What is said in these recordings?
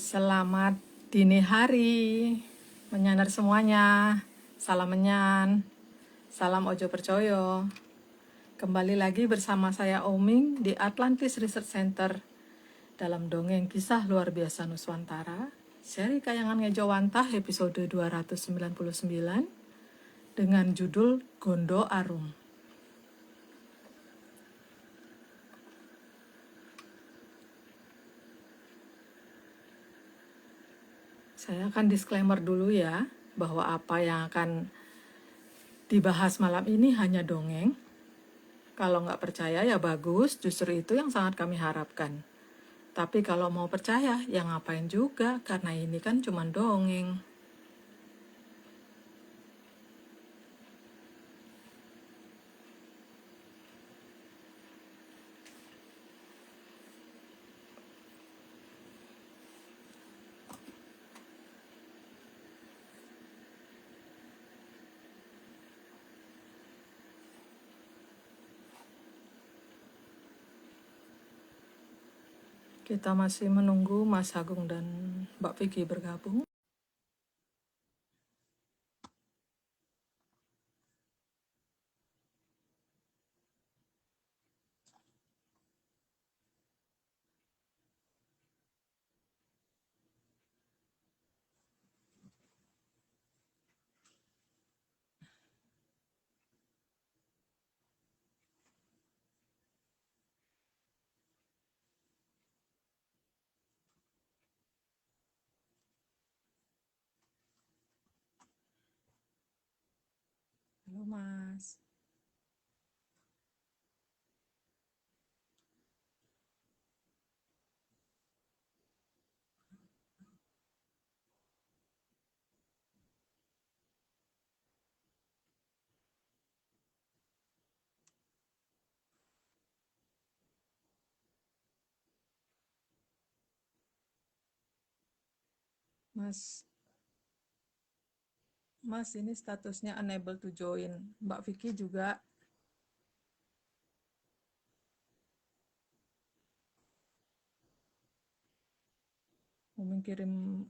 Selamat dini hari, menyanar semuanya. Salam menyan, salam ojo percoyo. Kembali lagi bersama saya Oming di Atlantis Research Center dalam dongeng kisah luar biasa Nuswantara, seri Kayangan Ngejowantah episode 299 dengan judul Gondo Arum. Saya akan disclaimer dulu ya, bahwa apa yang akan dibahas malam ini hanya dongeng. Kalau nggak percaya ya bagus, justru itu yang sangat kami harapkan. Tapi kalau mau percaya, ya ngapain juga, karena ini kan cuma dongeng. Kita masih menunggu Mas Agung dan Mbak Vicky bergabung. Halo Mas. Mas ini statusnya unable to join. Mbak Vicky juga. Mau kirim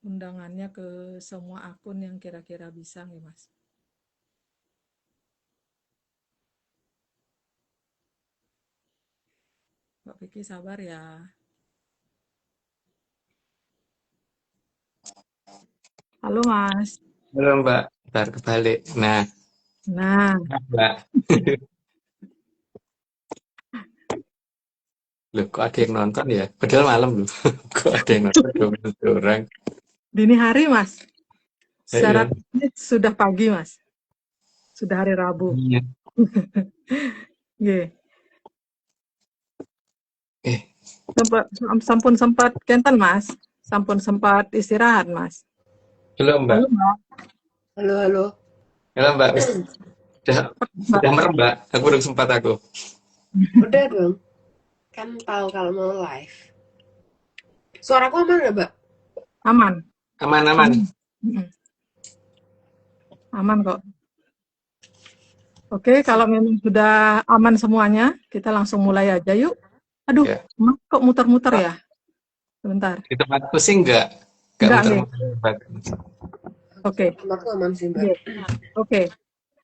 undangannya ke semua akun yang kira-kira bisa nih Mas. Mbak Vicky sabar ya. Halo Mas. Halo Mbak, ntar kebalik. Nah, Mbak. Loh, kok ada yang nonton ya? Padahal malam loh. Kok ada yang nonton 21 orang? Dini hari Mas. Secara Iya. teknis sudah pagi Mas. Sudah hari Rabu. Iya. Nggih. Eh, Sampun sempat kenten Mas. Sampun sempat istirahat Mas. halo Mbak. Halo Mbak. Halo. Halo Mbak, udah merem Mbak. Aku belum sempat aku. Udah dong. Kan tahu kalau mau live. Suaraku aman nggak, Mbak? Aman. Aman. Aman kok. Oke, kalau memang sudah aman semuanya, kita langsung mulai aja yuk. Aduh, Ya. Mas kok muter-muter ya? Sebentar. Di tempat pusing nggak? Nggak, muter-muter Mbak. Oke. Tempatku aman sih, Mbak.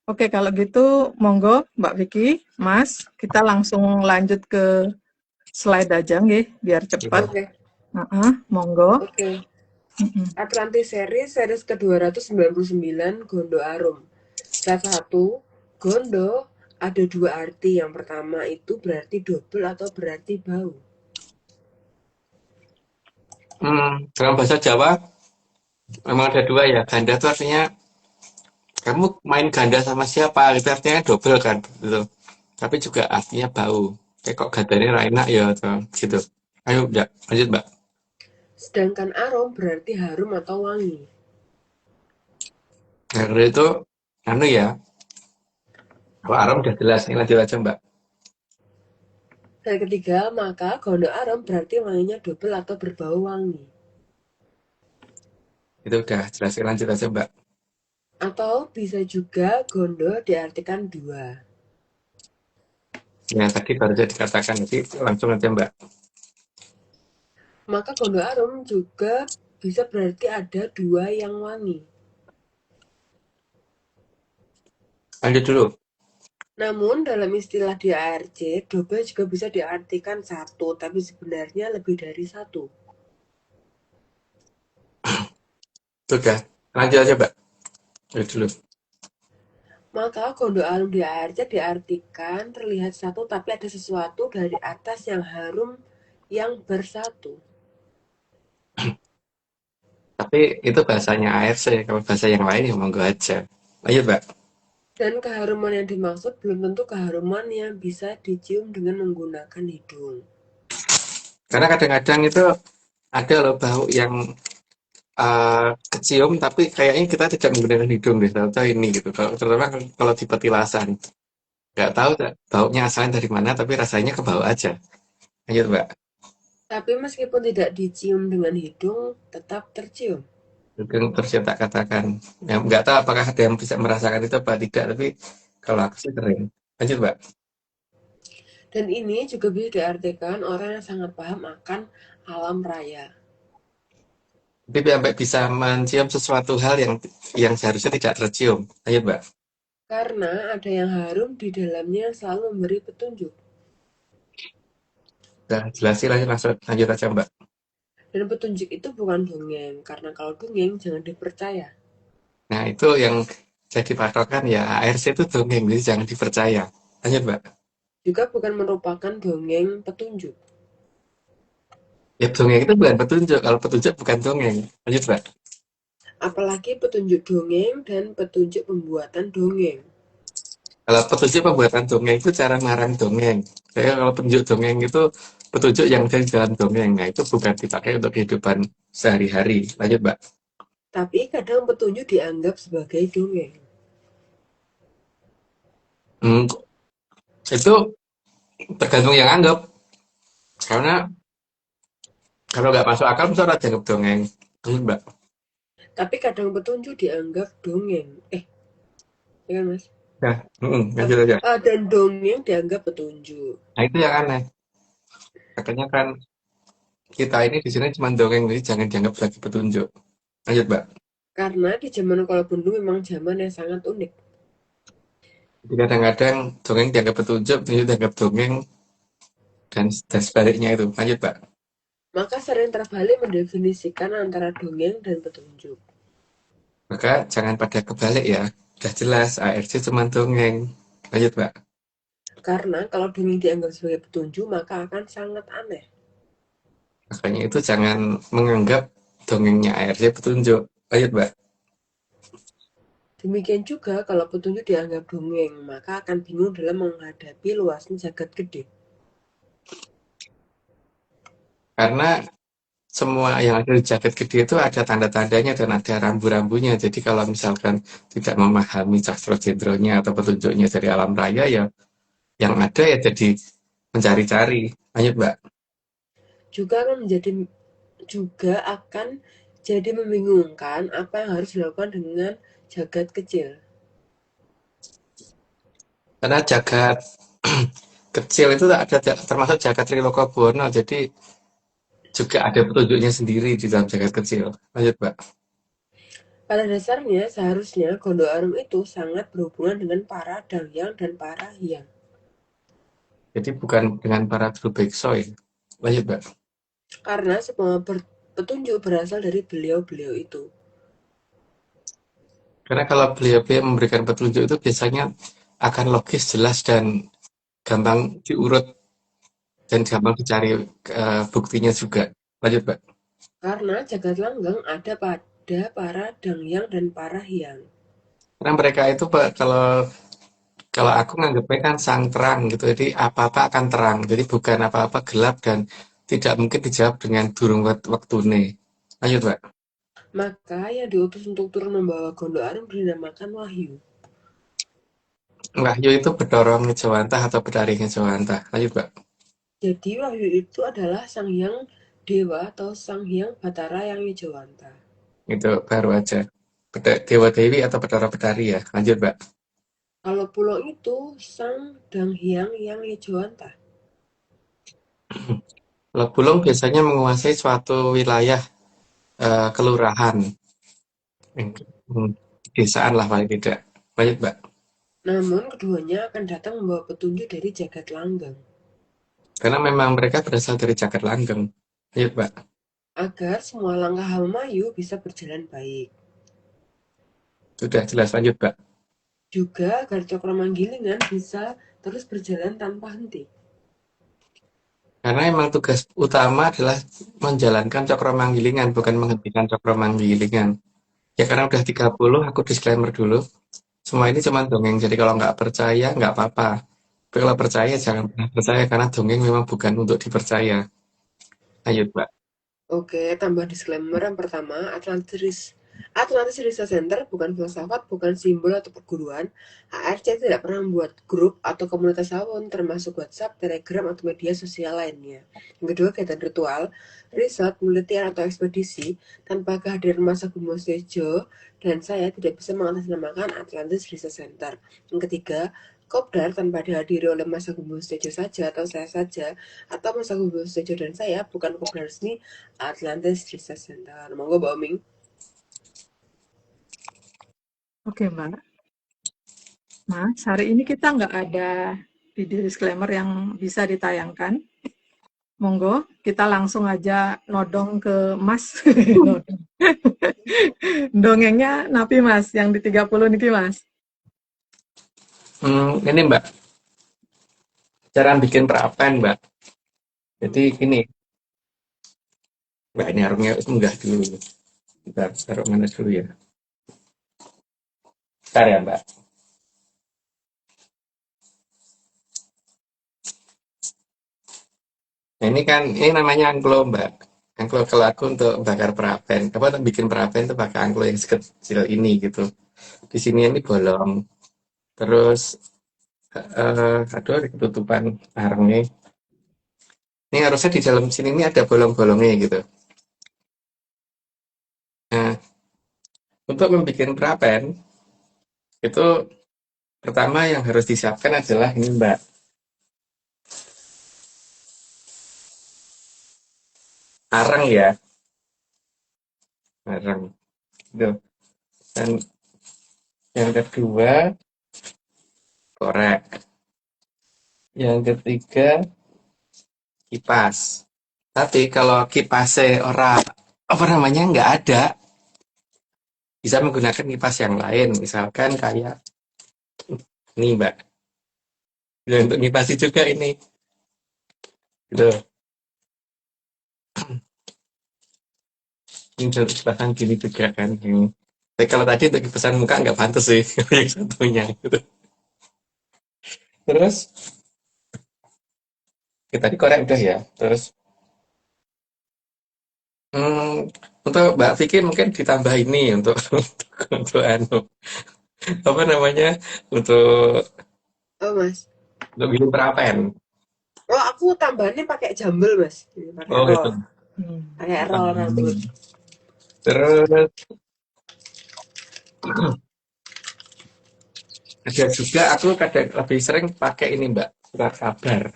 Oke, kalau gitu monggo Mbak Vicky, Mas, kita langsung lanjut ke slide aja nggih, biar cepat. Oke. Monggo. Oke. Atlantis series ke-299 Gondo Arum. Slide 1, Gondo ada dua arti. Yang pertama itu berarti double atau berarti bau. Dalam bahasa Jawa memang ada dua ya. Ganda itu artinya kamu main ganda sama siapa, itu artinya double kan, gitu. Tapi juga artinya bau. Kayak kok gandanya enak ya, atau gitu. Ayo, lanjut Mbak. Sedangkan arom berarti harum atau wangi. Nah, kalau itu, ya. Kalau arom udah jelas, ini lanjut aja Mbak. Dan ketiga, maka gondo arom berarti wanginya double atau berbau wangi. Itu udah jelas, lanjut aja Mbak. Atau bisa juga gondo diartikan dua. Ya, tadi baru saja dikatakan, jadi langsung aja Mbak. Maka Gondo Arum juga bisa berarti ada dua yang wangi. Lanjut dulu. Namun dalam istilah di ARC, double juga bisa diartikan satu, tapi sebenarnya lebih dari satu. Sudah. Lanjut aja, Mbak. Lanjut dulu. Maka Gondo Arum di ARC diartikan terlihat satu, tapi ada sesuatu dari atas yang harum yang bersatu. Tapi itu bahasanya ARC. Kalau bahasa yang lain ya monggo aja. Lanjut, Mbak. Dan keharuman yang dimaksud belum tentu keharuman yang bisa dicium dengan menggunakan hidung. Karena kadang-kadang itu ada loh bau yang kecium, tapi kayaknya kita tidak menggunakan hidung deh. Tahu-tahu ini gitu. Terutama kalau di petilasan. Nggak tahu baunya asalnya dari mana, tapi rasanya ke bau aja. Lanjut, Mbak. Tapi meskipun tidak dicium dengan hidung, tetap tercium. Mungkin terus yang tak katakan. Ya, nggak tahu apakah ada yang bisa merasakan itu apa tidak, tapi kalau aku sih keren. Lanjut, Mbak. Dan ini juga bisa diartikan orang yang sangat paham akan alam raya. Tapi sampai bisa mencium sesuatu hal yang seharusnya tidak tercium. Lanjut, Mbak. Karena ada yang harum di dalamnya yang selalu memberi petunjuk. Udah jelasin lanjut aja, Mbak. Dan petunjuk itu bukan dongeng, karena kalau dongeng jangan dipercaya. Nah, itu yang jadi patokan ya. ARC itu dongeng, jadi jangan dipercaya. Lanjut, Mbak. Juga bukan merupakan dongeng petunjuk. Ya, dongeng itu bukan petunjuk. Kalau petunjuk bukan dongeng. Lanjut, Mbak. Apalagi petunjuk dongeng dan petunjuk pembuatan dongeng. Kalau petunjuk pembuatan dongeng itu cara ngarang dongeng. Saya kalau petunjuk dongeng itu petunjuk yang dari dalam dongeng. Nah, itu bukan dipakai untuk kehidupan sehari-hari. Lanjut, Mbak. Tapi kadang petunjuk dianggap sebagai dongeng. Hmm, itu tergantung yang anggap. Karena kalau nggak masuk akal, misalnya dianggap dongeng. Lanjut, Mbak. Tapi kadang petunjuk dianggap dongeng. Ya kan mas? Nah, lanjut aja. Dan dongeng dianggap petunjuk. Nah, itu yang aneh. Makanya kan kita ini di sini cuma dongeng, jadi jangan dianggap sebagai petunjuk. Lanjut, Mbak. Karena di zaman Kuala Bundu memang zaman yang sangat unik. Jadi kadang-kadang dongeng dianggap petunjuk dianggap dongeng, dan sebaliknya itu. Lanjut, Mbak. Maka sering terbalik mendefinisikan antara dongeng dan petunjuk. Maka jangan pada kebalik ya. Udah jelas, ARC cuma dongeng. Lanjut, Mbak. Karena kalau dongeng dianggap sebagai petunjuk, maka akan sangat aneh. Makanya itu jangan menganggap dongengnya ARC petunjuk. Lanjut, Mbak. Demikian juga kalau petunjuk dianggap dongeng, maka akan bingung dalam menghadapi luasnya jagat gede. Karena semua yang ada di jaket gede itu ada tanda-tandanya dan ada rambu-rambunya. Jadi kalau misalkan tidak memahami castro cendronya atau petunjuknya dari alam raya, ya yang ada ya jadi mencari-cari. Lanjut, Mbak. Juga akan jadi membingungkan apa yang harus dilakukan dengan jagat kecil. Karena jagat kecil itu ada termasuk jagat Trilokobono, jadi juga ada petunjuknya sendiri di dalam jagat kecil. Lanjut, Mbak. Pada dasarnya, seharusnya Gondo Arum itu sangat berhubungan dengan para Dahyang dan para Hyang. Jadi bukan dengan para guru beksoy. Lanjut, Mbak. Karena semua petunjuk berasal dari beliau-beliau itu. Karena kalau beliau-beliau memberikan petunjuk itu biasanya akan logis, jelas, dan gampang diurut dan gampang dicari buktinya juga. Lanjut, Mbak. Karena jagat langgeng ada pada para Dahyang dan para Hyang. Karena mereka itu Pak, kalau kalau aku nganggapnya kan sang terang gitu. Jadi apa-apa akan terang. Jadi bukan apa-apa gelap dan tidak mungkin dijawab dengan durung waktu nih. Lanjut, Mbak. Maka yang diutus untuk turun membawa Gondo Arum dinamakan Wahyu. Wahyu itu bedorong Ngejawantah atau bedari Ngejawantah. Lanjut, Mbak. Jadi Wahyu itu adalah sang hyang dewa atau sang hyang Batara yang Ngejawanta. Itu baru aja. Dewa Dewi atau Bedara Bedari ya. Lanjut, Mbak. Kalau pulau itu sang Danghyang yang Ngejawanta. Kalau bulog biasanya menguasai suatu wilayah kelurahan, hmm, desaan lah paling tidak. Baik, Mbak. Namun keduanya akan datang membawa petunjuk dari jagat langgeng, Karena memang mereka berasal dari Jagat Langgeng. Baik, Mbak. agar semua langkah Hamayu bisa berjalan baik. Sudah jelas, lanjut, Mbak. Juga agar Cokro bisa terus berjalan tanpa henti. Karena emang tugas utama adalah menjalankan Cokro bukan menghentikan Cokro. Ya karena udah 30, aku disclaimer dulu. Semua ini cuma dongeng, jadi kalau nggak percaya, nggak apa-apa. Tapi kalau percaya, jangan pernah percaya, karena dongeng memang bukan untuk dipercaya. Ayo, Mbak. Oke, tambah disclaimer yang pertama, Atlantis Research Center bukan filsafat, bukan simbol atau perguruan. HRC tidak pernah membuat grup atau komunitas awon, termasuk WhatsApp, Telegram, atau media sosial lainnya. Yang kedua, kegiatan ritual, riset, penelitian, atau ekspedisi tanpa kehadiran Masa Bimo Tejo dan saya tidak bisa mengatasnamakan Atlantis Research Center. Yang ketiga, Kopdar tanpa dihadiri oleh Mas Agung Bimo Tejo saja atau saya saja atau Mas Agung Bimo Tejo dan saya bukan kopdar resmi Atlantis Research Center. Monggo Mbak Oming. Oke, Mbak. Mas, hari ini kita nggak ada video disclaimer yang bisa ditayangkan. Monggo, kita langsung aja nodong ke Mas. Nodong. Dongengnya napi Mas, yang di 30 niki Mas. Ini, Mbak. Cara bikin perapen, Mbak. Jadi gini, Mbak, ini harumnya enggak dulu. Bentar, taruh mana dulu ya. Bentar ya, Mbak. Nah, ini kan, ini namanya angklo, Mbak. Angklo kalau aku untuk bakar perapen. Apa untuk bikin perapen tuh pakai angklo yang sekecil ini gitu. Di sini ini bolong. Terus, aduh, ada ketutupan arangnya. Ini harusnya di dalam sini ini ada bolong-bolongnya gitu. Nah, untuk membuat perapen, itu pertama yang harus disiapkan adalah ini, Mbak. Arang ya, arang. Gitu. Dan yang kedua, korek. Yang ketiga, kipas. Tapi kalau kipasnya orang apa namanya nggak ada, bisa menggunakan kipas yang lain. Misalkan kayak ini, Mbak. Ya, untuk ngipasi juga ini. Gitu. Ini untuk kipasan gini juga kan. Ini. Tapi kalau tadi untuk kipasan muka nggak pantas sih. Yang satunya. Gitu. Terus, kita tadi korek udah ya. Terus, untuk Mbak Vicky mungkin ditambah ini untuk anu apa namanya untuk Oh Mas. bikin perapen. Oh aku tambahannya pakai jambel Mas. Pakai Oh roll. gitu. Pakai roll rambut. Terus ada juga aku kadang lebih sering pakai ini Mbak, surat kabar.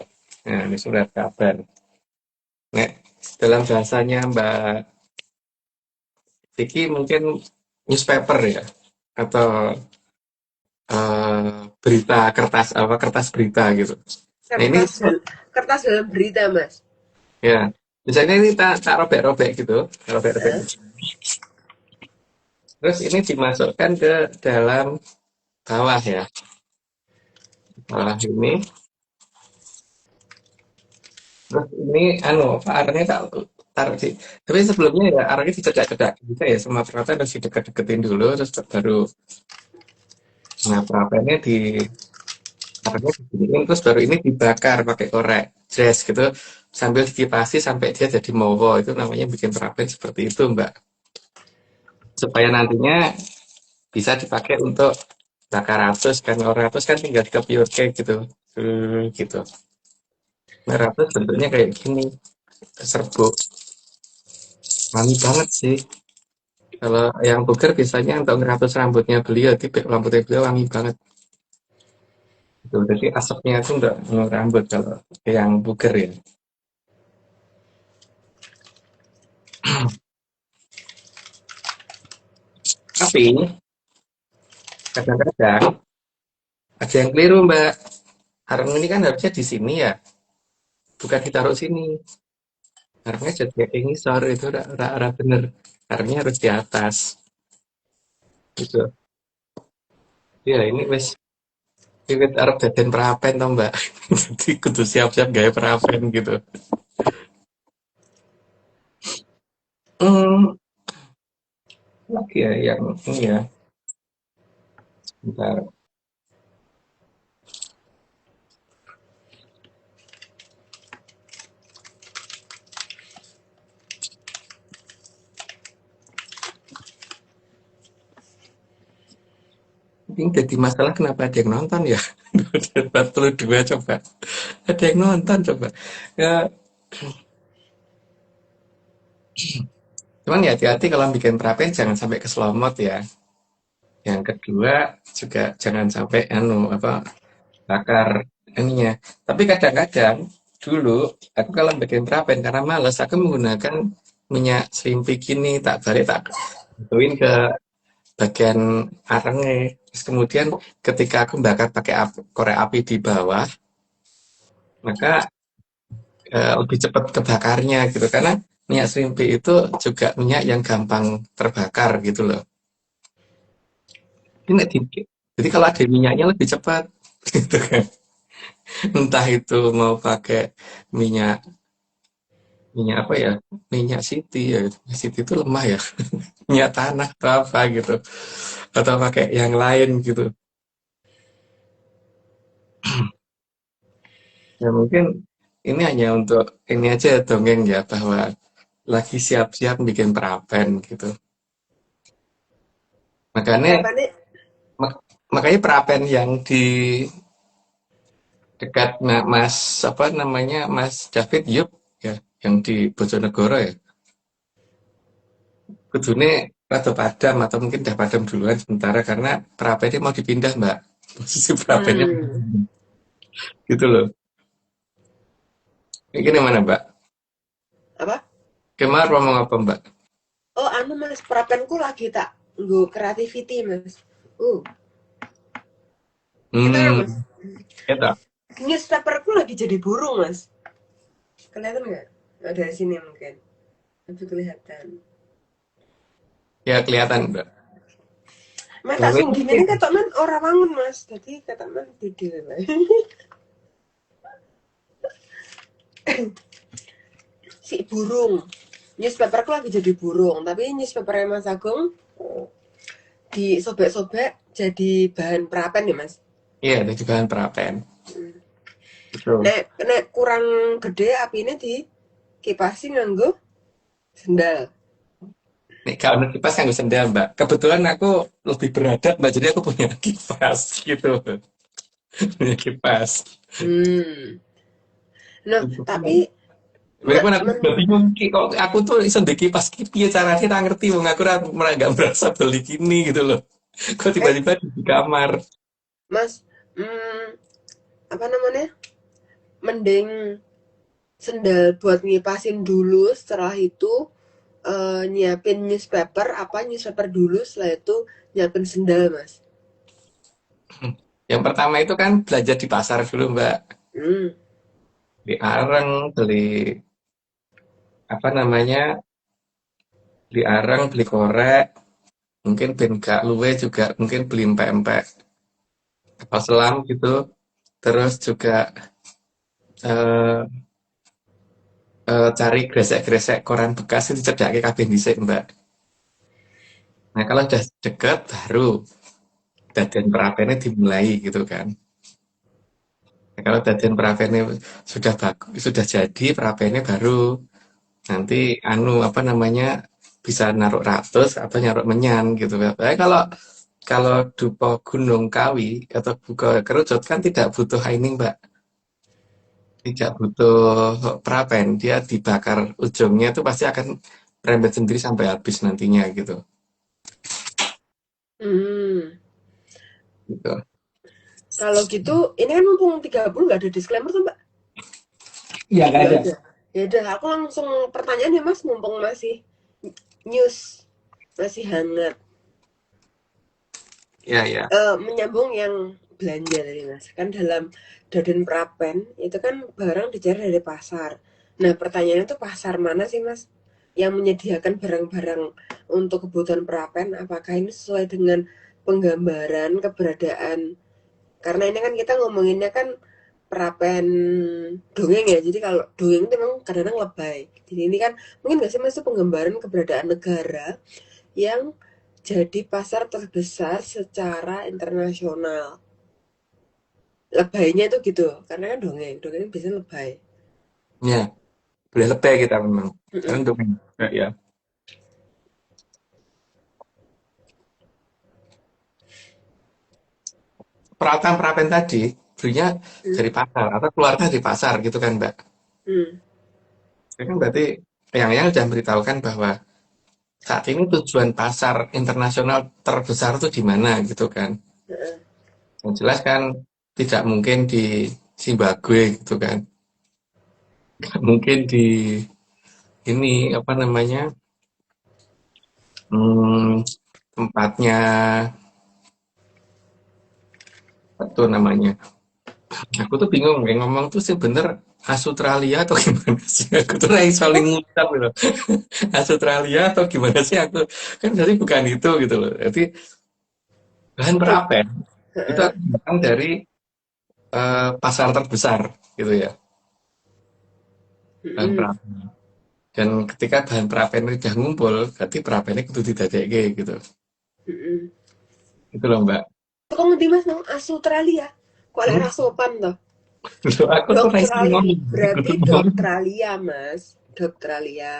Nah ini surat kabar. Nah, dalam bahasanya Mbak Vicky mungkin newspaper ya atau berita kertas apa kertas berita gitu. Nah ini Kertas dalam berita Mas. ya misalnya ini tak robek-robek gitu, robek-robek. Terus ini dimasukkan ke dalam bawah ya. Bawah ini. Terus ini arahnya tak taruh sih. Tapi sebelumnya ya arahnya dicedak-cedak juga ya. Semua peralatan harus didekat-deketin dulu terus baru nah perapennya di arahnya diginiin terus baru ini dibakar pakai korek jazz gitu sambil dikipasi sampai dia jadi mowo itu namanya bikin perapen seperti itu Mbak. Supaya nantinya bisa dipakai untuk bakar ratus kan kalau ratus kan tinggal di pure cake gitu gitu. Nah ratus bentuknya kayak gini serbuk wangi banget sih. Kalau yang buger biasanya untuk ngeratus rambutnya beliau, tipe rambutnya beliau wangi banget. Gitu. Jadi asapnya itu enggak rambut kalau yang buger ya. Tapi kadang-kadang ada yang keliru, Mbak. Arang ini kan harusnya di sini ya, bukan ditaruh sini. Arangnya jadi kayak ngisor itu bener. Arangnya harus di atas gitu. Ya ini wes wiwit arep daden perapen toh, Mbak. Jadi kudu siap-siap gawe perapen gitu. Hmm, lagi ya yang ini ya. Bentar. Ini jadi masalah kenapa ada yang nonton ya? 42 coba. Ada yang nonton coba. Ya, cuman ya hati-hati kalau bikin perapen jangan sampai ke slow mode ya. Yang kedua juga jangan sampai bakar ininya. Tapi kadang-kadang dulu aku kalau bikin perapen karena males aku menggunakan minyak selipik ini tak balik tak gituin ke bagian arangnya. Terus kemudian ketika aku bakar pakai korek api di bawah, maka lebih cepat kebakarnya gitu karena minyak serimpi itu juga minyak yang gampang terbakar gitu loh. Ini jadi kalau ada minyaknya lebih cepat gitu kan. Entah itu mau pakai minyak minyak apa ya? Minyak Siti ya. Minyak Siti itu lemah ya. Minyak tanah atau apa gitu. Atau pakai yang lain gitu. Ya mungkin ini hanya untuk ini aja dongeng ya bahwa lagi siap-siap bikin perapen gitu. Makanya Perapannya makanya perapen yang di dekat Mas apa namanya Mas David Yup ya yang di Bojonegoro ya kudune rada padam atau mungkin udah padam duluan sementara karena perapennya mau dipindah Mbak posisi perapennya gitu loh ini gimana Mbak apa? kemarin ngomong apa Mbak Oh, anu Mas, perapenku lagi tak nggo creativity, Mas. Kita ya, Mas. ya Newspaperku lagi jadi burung, Mas. Kelihatan nggak? Oh, dari sini mungkin. Lebih kelihatan. ya kelihatan Mbak Mas tak kalau sung ini gini ketok men ora wangun, Mas. Jadi ketok men tidur. Si burung. Newspaperku lagi jadi burung, tapi newspaper Mas Agung disobek-sobek jadi bahan perapen ya, Mas. iya ada juga kan perapen betul Nek kurang gede apine di kipasi nganggo sendal. nih kalau ada kipas kan sendal Mbak kebetulan aku lebih beradab Mbak jadi aku punya kipas gitu punya kipas Hmm. Nah, tapi Walaupun aku juga bingung, kok aku tuh iso ndek kipas ki piye caranya tak ngerti wong aku gak merasa beli gini gitu loh. Kok tiba-tiba di kamar. Mas, apa namanya? Mending sendal buat ngipasin dulu, setelah itu nyiapin newspaper dulu, setelah itu nyiapin sendal, Mas. Yang pertama itu kan belanja di pasar dulu, Mbak. Hmm. Beli areng, beli apa namanya? Beli areng, beli korek, mungkin ben gak luwe juga mungkin beli empek-empek kapal selam gitu. Terus juga eh, cari gresek-gresek koran bekas itu cedake kabeh dhisik, Mbak. Nah, kalau udah deket baru daden perapennya dimulai gitu kan. Nah, kalau daden perapennya sudah bagus, sudah jadi perapennya baru nanti apa namanya bisa naruh ratus atau naruh menyan gitu. Kalau kalau dupo Gunung Kawi atau buka kerucut kan tidak butuh ini Mbak, tidak butuh perapen, dia dibakar ujungnya itu pasti akan rembet sendiri sampai habis nantinya gitu. Hmm. Gitu. Kalau gitu, ini kan mumpung 30 nggak ada disclaimer tuh, Mbak? Iya nggak Nggak ada. ada. Ya udah, aku langsung pertanyaan ya, Mas, mumpung masih news masih hangat. Ya, ya. Menyambung yang belanja tadi mas, kan dalam Daden Prapen itu kan barang dicari dari pasar. Nah pertanyaannya tuh pasar mana sih mas yang menyediakan barang-barang untuk kebutuhan Prapen? Apakah ini sesuai dengan penggambaran keberadaan? Karena ini kan kita ngomonginnya kan Prapen dongeng ya. Jadi kalau dongeng itu memang kadang-kadang lebay. Jadi ini kan mungkin nggak sih mas itu penggambaran keberadaan negara yang jadi pasar terbesar secara internasional. Lebaynya itu gitu, karena kan dongeng biasanya lebay. Ya, boleh lebih kita memang. Karena Mm-mm. untuk ya, ya. Peralatan perapen tadi belinya Hmm. dari pasar atau keluarnya dari pasar gitu kan, Mbak. Hmm. Itu kan berarti yang sudah memberitahukan bahwa saat ini tujuan pasar internasional terbesar itu di mana gitu kan. Heeh. Yang jelas kan tidak mungkin di Zimbabwe gitu kan. Nggak mungkin di ini apa namanya hmm, tempatnya apa tuh namanya. Aku tuh bingung yang ngomong tuh sih bener Australia atau gimana sih? Aku tuh saling Oh, ngucap gitu. Australia atau gimana sih aku kan jadi bukan itu gitu loh. Jadi bahan tuh. perapen itu Heeh. akan datang dari pasar terbesar gitu ya, bahan Mm-mm. perapen. Dan ketika bahan perapen itu udah ngumpul, berarti perapennya kudu didadekke gitu. Mm-mm. Itu loh Mbak. Kok ngerti mas nang Australia? Kok Hmm? lera sopan toh? Loh, aku tuh racing Doktralia, ngomong, berarti kudu ngomong. Doktralia mas, Doktralia.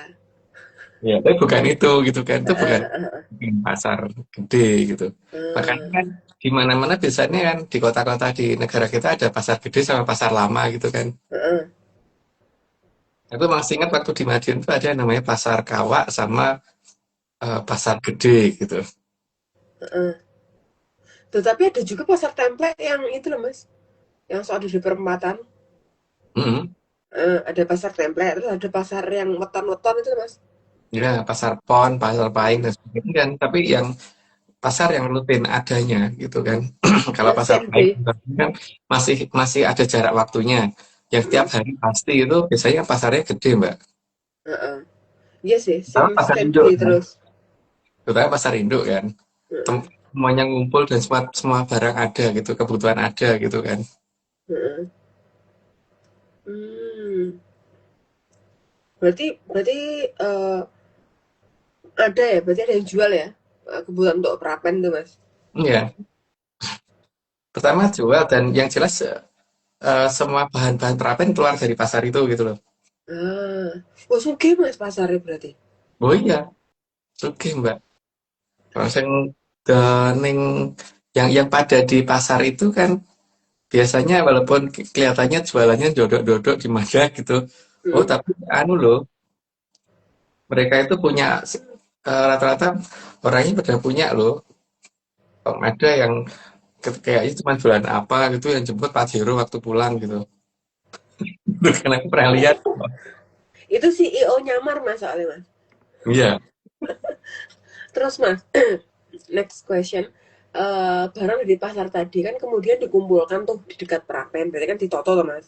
Ya, tapi bukan itu gitu kan, itu bukan Heeh, heeh, pasar gede gitu. Makanya heeh. kan di mana-mana biasanya kan di kota-kota di negara kita ada pasar gede sama pasar lama gitu kan. Heeh, Aku masih ingat waktu di Madiun itu ada yang namanya pasar Kawak sama pasar gede gitu. heeh. Tetapi ada juga pasar template yang itu loh mas, yang soal di perempatan. Mm-mm. Ada pasar template, terus ada pasar yang weton-weton itu loh mas. Ya, pasar Pon, pasar Paing dan sebagainya kan. Tapi yang pasar yang rutin adanya gitu kan. Kalau Yang pasar Paing CNB. kan masih masih ada jarak waktunya. Yang tiap Mm-mm. hari pasti itu biasanya pasarnya gede, Mbak. Heeh. Iya sih, Kalau pasar induk standby kan, terus. terutama pasar induk kan. Heeh, Semuanya ngumpul dan semua semua barang ada gitu, kebutuhan ada gitu kan. heeh. Hmm. Berarti berarti eh, ada ya, berarti ada yang jual ya, kebutuhan untuk perapen tuh mas. Iya, pertama jual dan yang jelas semua bahan-bahan perapen keluar dari pasar itu gitu loh. Ah, oh sugih mas pasarnya berarti. Oh iya, oke Mbak. Kalau yang dening yang pada di pasar itu kan biasanya walaupun kelihatannya jualannya dodok-dodok di mana gitu. Oh, Hmm. tapi anu loh, mereka itu punya rata-rata orangnya pada punya loh. Ada yang kayaknya cuma jualan apa gitu yang jemput Pajero waktu pulang gitu. Itu kan aku pernah lihat. Itu CEO nyamar mas soalnya mas. Iya. Terus mas, next question. Barang di pasar tadi kan kemudian dikumpulkan tuh di dekat perapen, berarti kan ditoto tuh mas.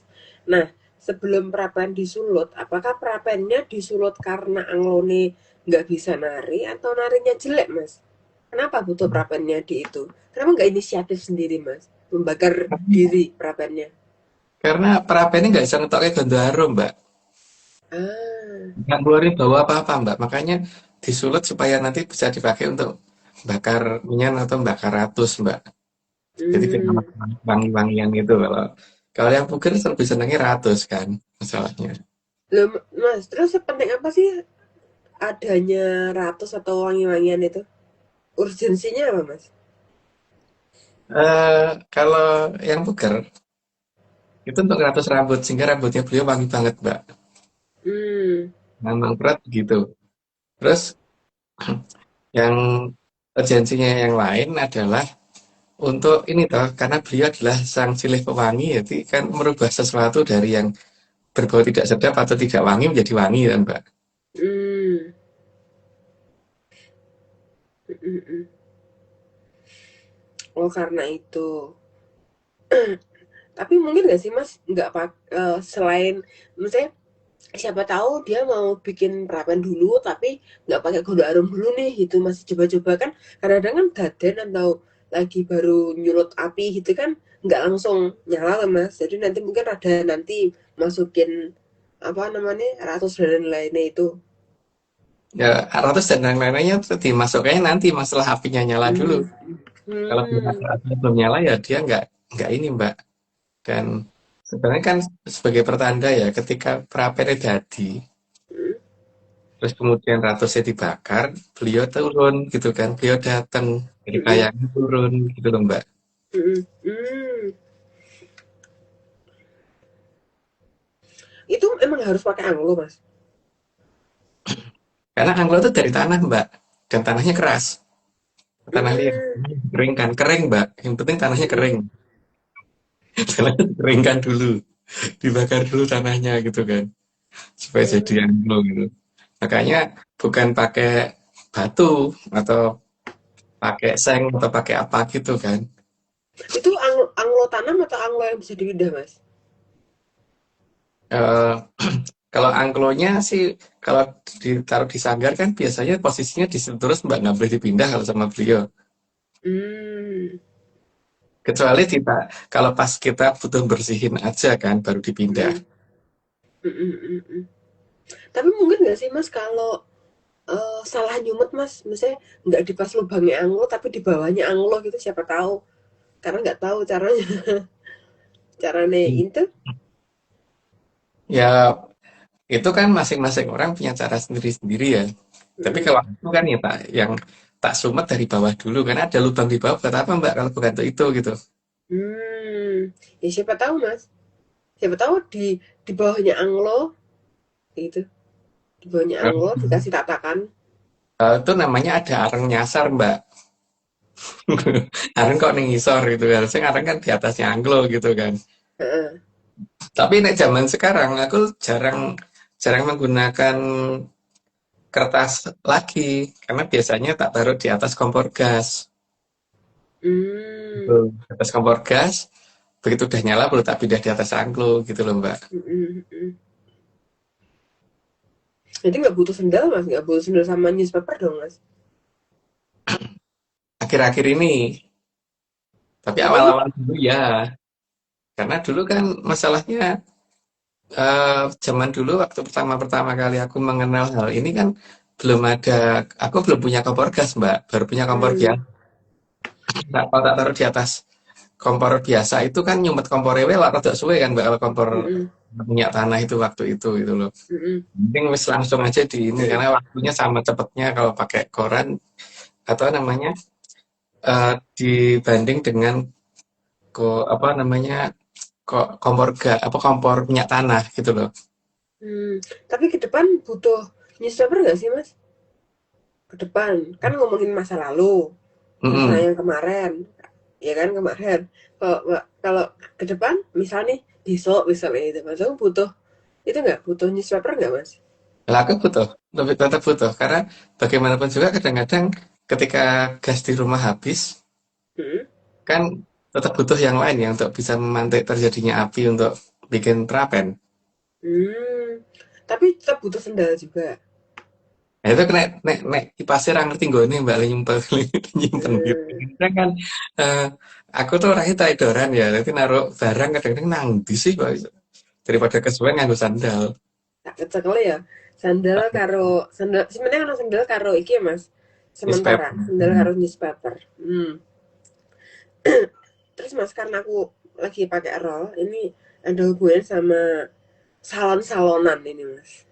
Nah, sebelum perapen disulut, apakah perapennya disulut karena anglone nggak bisa nari atau narinya jelek mas? Kenapa butuh perapennya di itu? Kenapa nggak inisiatif sendiri mas? Membakar diri perapennya. Karena perapennya nggak bisa ngetoknya ganda harum, Mbak. Ah, Nggak ngeluarin bau apa-apa, Mbak. Makanya disulut supaya nanti bisa dipakai untuk bakar minyak atau bakar ratus, Mbak. Jadi biar hmm. wangi-wangian gitu. Kalau kalau yang puger lebih senangnya ratus kan masalahnya. Loh, mas, terus sepenting apa sih adanya ratus atau wangi-wangian itu? Urgensinya apa mas? Kalau yang puger itu untuk ratus rambut sehingga rambutnya beliau wangi banget, Mbak. Hmm. Memang berat gitu. Terus yang urgensinya yang lain adalah untuk ini toh, karena beliau adalah sang silih pewangi, jadi kan merubah sesuatu dari yang berbau tidak sedap atau tidak wangi menjadi wangi kan, Mbak. Hmm. mm. Oh karena itu. Tapi mungkin nggak sih Mas, nggak selain, misalnya siapa tahu dia mau bikin perapian dulu tapi nggak pakai gula arum dulu nih gitu, masih coba-coba kan, kadang-kadang kan daden atau lagi baru nyulut api gitu kan, nggak langsung nyala kan Mas, jadi nanti mungkin ada nanti masukin apa namanya ratus dan lainnya itu. Ya, ratus dan lain-lainnya tuh dimasukkannya nanti masalah apinya nyala dulu. Hmm. Kalau Hmm. apinya belum nyala ya dia nggak ini Mbak. Dan sebenarnya kan sebagai pertanda ya ketika perapiannya jadi, Hmm. terus kemudian ratusnya dibakar, beliau turun gitu kan, beliau datang dari Hmm. kayaknya turun gitu loh Mbak. Hmm. Hmm. Itu emang harus pakai anglo Mas? Karena anglo itu dari tanah Mbak, dan tanahnya keras, tanah liat, Hmm. kering kan, kering Mbak. Yang penting tanahnya Hmm. kering, tanahnya dikeringkan dulu, dibakar dulu tanahnya gitu kan, supaya jadi Hmm. anglo gitu. Makanya bukan pakai batu atau pakai seng atau pakai apa gitu kan. Itu anglo tanam atau anglo yang bisa dipindah, Mas? Eh, kalau angklonya sih kalau ditaruh di sanggar kan biasanya posisinya di situ terus Mbak, nggak boleh dipindah kalau sama beliau. Hmm. Kecuali kita kalau pas kita butuh bersihin aja kan baru dipindah. Mm-mm. Mm-mm. Tapi mungkin nggak sih Mas kalau salah nyumet Mas, misalnya nggak di pas lubangnya anglo tapi di bawahnya anglo gitu, siapa tahu? Karena nggak tahu caranya, caranya itu. Ya itu kan masing-masing orang punya cara sendiri-sendiri ya. Tapi Mm-mm. kalau aku kan ya tak yang tak sumet dari bawah dulu karena ada lubang di bawah buat apa Mbak kalau bukan untuk itu gitu. Ya siapa tahu Mas, siapa tahu di bawahnya anglo gitu, di bawahnya anglo dikasih tatakan. Itu namanya ada areng nyasar Mbak. Areng kok ning ngisor gitu kan. Harusnya areng kan di atasnya anglo gitu kan. Heeh. Tapi nek zaman sekarang aku jarang jarang menggunakan kertas lagi karena biasanya tak taruh di atas kompor gas. Gitu. Hmm. Di atas kompor gas, begitu udah nyala baru tak pindah di atas anglo gitu loh Mbak. Mm-mm. Mm-mm. Jadi nggak butuh sendal Mas, nggak butuh sendal sama newspaper dong Mas. Akhir-akhir ini, tapi Kenapa tuh? awal-awal dulu ya, karena dulu kan masalahnya zaman dulu waktu pertama-pertama kali aku mengenal hal ini kan belum ada, aku belum punya kompor gas Mbak, baru punya kompor Hmm. gas. Nah, kalau tak taruh di atas kompor biasa itu kan nyumet kompor ewe lah rada suwe kan Mbak kalau kompor Mm-mm. minyak tanah itu waktu itu loh. Mm-mm. Mending wis langsung aja di ini karena waktunya sama cepatnya kalau pakai koran atau namanya dibanding dengan apa namanya kok kompor apa kompor minyak tanah gitu loh. Hmm. Tapi ke depan butuh newspaper nggak sih Mas? Ke depan kan ngomongin masa lalu, masa Mm-mm. yang kemarin, ya kan kemarin. Kalau ke depan, misal nih besok ya itu, Mas, aku butuh itu nggak butuh newspaper nggak Mas? Lah aku butuh, lebih tetap butuh karena bagaimanapun juga kadang-kadang ketika gas di rumah habis Hmm. kan tetap butuh yang lain yang untuk bisa memantik terjadinya api untuk bikin perapen. Hmm. Tapi tetap butuh sendal juga. Nah, itu nek nek nek kipasnya ra ngerti nggone Mbak nyimpen nyimpen gitu. Hmm. Kadang kan eh, aku tuh orangnya taidoran ya, nanti naruh barang kadang-kadang nang ndi sih Pak? Daripada kesuwen nganggo sandal. Tak kecekel ya. Sandal sebenarnya kan sandal karo iki ya Mas. Sementara Newspaper. sandal karo newspaper. Hmm. Terus Mas karena aku lagi pakai roll, ini ada hubungan sama salon-salonan ini Mas.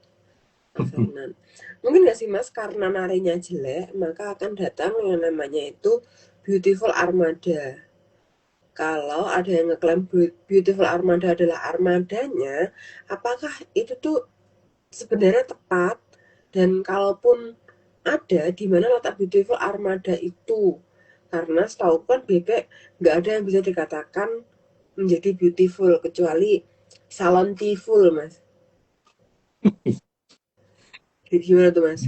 Salonan. Mungkin nggak sih Mas karena narinya jelek, maka akan datang yang namanya itu Beautiful Armada. Kalau ada yang ngeklaim Beautiful Armada adalah armadanya, apakah itu tuh sebenarnya tepat? Dan kalaupun ada, di mana letak Beautiful Armada itu? Karena setahu kan bebek nggak ada yang bisa dikatakan menjadi beautiful kecuali salon tiful Mas. Gimana tuh Mas?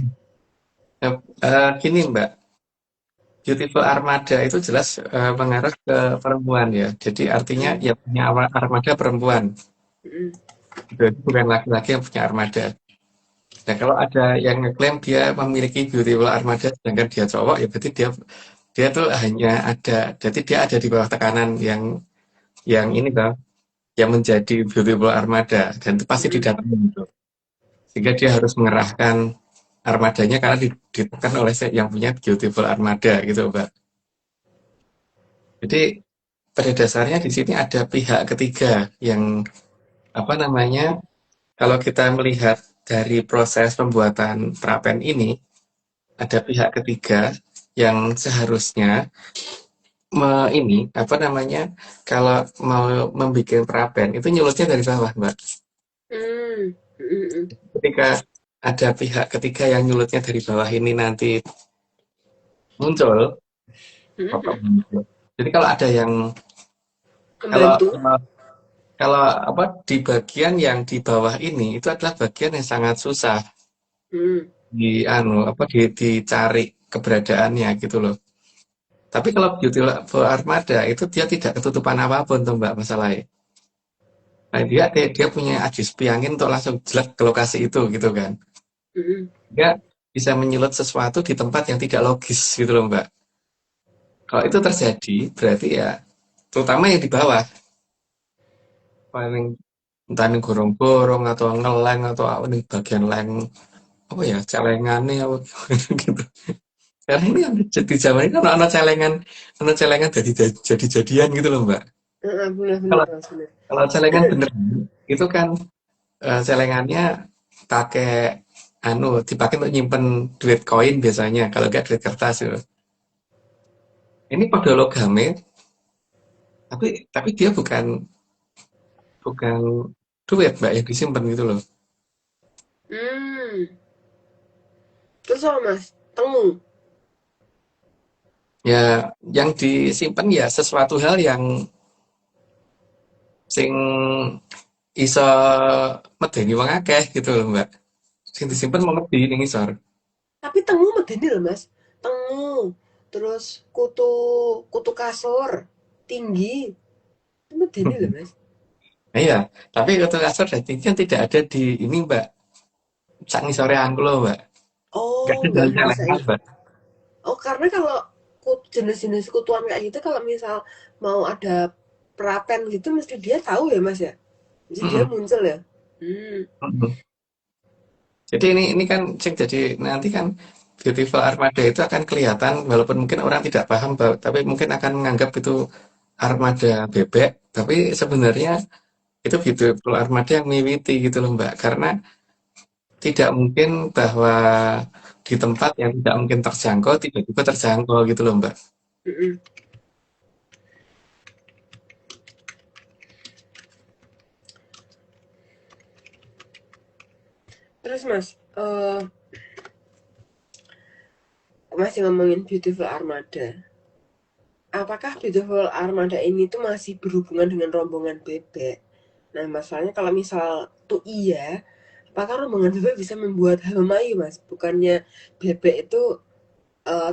Gini Mbak, beautiful armada itu jelas mengarah ke perempuan ya. Jadi artinya Hmm. ya punya armada perempuan. Hmm. Berarti bukan laki-laki yang punya armada. Nah, kalau ada yang ngeklaim dia memiliki beautiful armada sedangkan dia cowok, ya berarti dia dia tuh hanya ada, jadi dia ada di bawah tekanan yang ini toh, yang menjadi beautiful armada dan itu pasti Hmm. didatangin gitu. Sehingga dia harus mengerahkan armadanya karena ditekan oleh yang punya beautiful armada gitu, Mbak. Jadi pada dasarnya di sini ada pihak ketiga yang apa namanya, kalau kita melihat dari proses pembuatan prapen ini, ada pihak ketiga yang seharusnya ini apa namanya, kalau mau membuat prapen itu nyulutnya dari bawah, Mbak. Hmm. Hmm. Ketika ada pihak ketiga yang nyulutnya dari bawah ini nanti muncul, Hmm. apa muncul. Jadi kalau ada yang kalau Membantu. kalau apa di bagian yang di bawah ini itu adalah bagian yang sangat susah Hmm. dicari keberadaannya gitu loh. Tapi kalau beautiful armada itu dia tidak ketutupan apapun tuh Mbak masalahnya. Nah, dia punya ajis piangin untuk langsung jelek ke lokasi itu gitu kan. Hmm. Dia bisa menyulut sesuatu di tempat yang tidak logis gitu loh Mbak. Kalau itu terjadi berarti ya terutama yang di bawah paling entah ini gorong-gorong atau ngeleng atau apa nih bagian leng apa ya celengannya apa gitu. Karena ini yang di zaman ini kan ada celengan jadi jadian gitu loh Mbak. Benar-benar Kalau Mas, benar. kalau celengan bener itu kan celengannya pakai dipakai untuk nyimpen duit koin biasanya kalau nggak duit kertas gitu. Ini pada logamnya tapi dia bukan bukan duit Mbak yang disimpan gitu loh. Hmm. Terus apa Mas? Tengu. Ya yang disimpan ya sesuatu hal yang sing iso medeni wong akeh gitu loh Mbak. Sing disimpan mau medeni ning isor. Tapi tengu medeni loh Mas. Tengu. Terus kutu kutu kasur tinggi. Itu medeni loh Mas. Nah, iya, tapi ketua kasar kan tidak ada di ini Mbak. Sak ngisore angkulo Mbak. Gak Oh, ada nggak dalam ada bisa celengan ya. Mbak. Oh, karena kalau jenis-jenis kutuan kayak gitu kalau misal mau ada prapen gitu mesti dia tahu ya Mas ya. Mesti dia Mm-mm, muncul ya. Hmm. mm-mm. Jadi ini kan cek jadi nanti kan Beautiful Armada itu akan kelihatan walaupun mungkin orang tidak paham tapi mungkin akan menganggap itu armada bebek, tapi sebenarnya itu Beautiful Armada yang miwiti gitu loh Mbak. Karena tidak mungkin bahwa di tempat yang tidak mungkin terjangkau tiba-tiba terjangkau gitu loh Mbak. Mm-mm. Terus Mas, masih ngomongin Beautiful Armada. Apakah Beautiful Armada ini tuh masih berhubungan dengan rombongan bebek? Nah, masalahnya kalau misal tuh iya, apakah rombongan bebek bisa membuat Hamayu, Mas? Bukannya bebek itu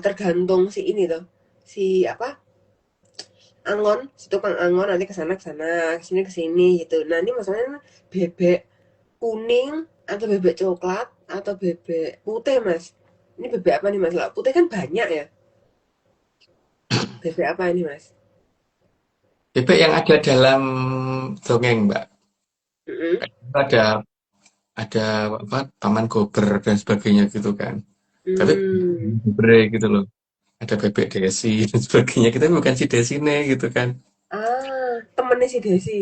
tergantung si ini tuh, si apa? Angon, si tukang angon nanti ke sana, ke sini gitu. Nah, ini masalahnya bebek kuning atau bebek coklat atau bebek putih, Mas? Ini bebek apa nih, Mas? Lah, putih kan banyak ya. Bebek apa ini, Mas? Bebek yang ada dalam dongeng Mbak. Mm-mm. Ada apa taman gober dan sebagainya gitu kan. Tapi Hmm. bre gitu loh. Ada bebek Desi dan sebagainya. Kita bukan si Desine gitu kan. Ah, temennya si Desi.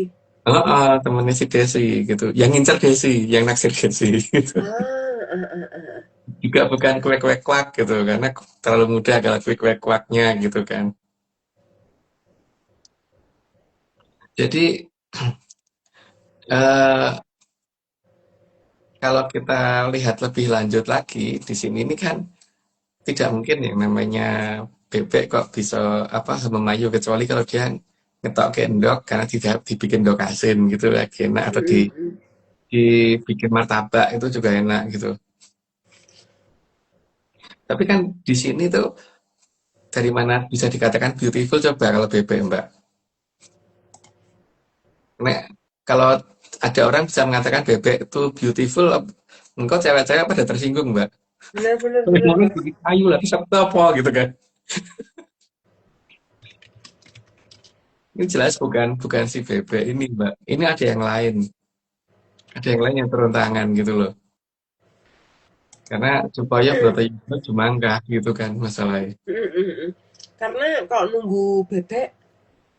Temennya si Desi gitu. Yang ngincer Desi, yang naksir Desi gitu. Ah. Juga bukan kuek-kuek kuak gitu karena terlalu mudah kalau kuek-kuek kuaknya gitu kan. Jadi eh, kalau kita lihat lebih lanjut lagi di sini ini kan tidak mungkin yang namanya bebek kok bisa apa memayu kecuali kalau dia ngetok ke endok karena tidak dibikin endok asin gitu lagi enak atau Mm-mm. dibikin martabak itu juga enak gitu. Tapi kan di sini tuh dari mana bisa dikatakan beautiful coba kalau bebek Mbak? Nek, kalau ada orang bisa mengatakan bebek itu beautiful, engkau cewek-cewek pada tersinggung Mbak. Benar benar Kalau benar ngomong Mas. begitu ayu lah, sabtu apa gitu kan. Ini jelas bukan bukan si bebek ini Mbak. Ini ada yang lain. Ada yang lain yang turun tangan gitu loh. Karena supaya Bratayuda Jumangkah gitu kan masalahnya. Mm, mm, mm. Karena kalau nunggu bebek,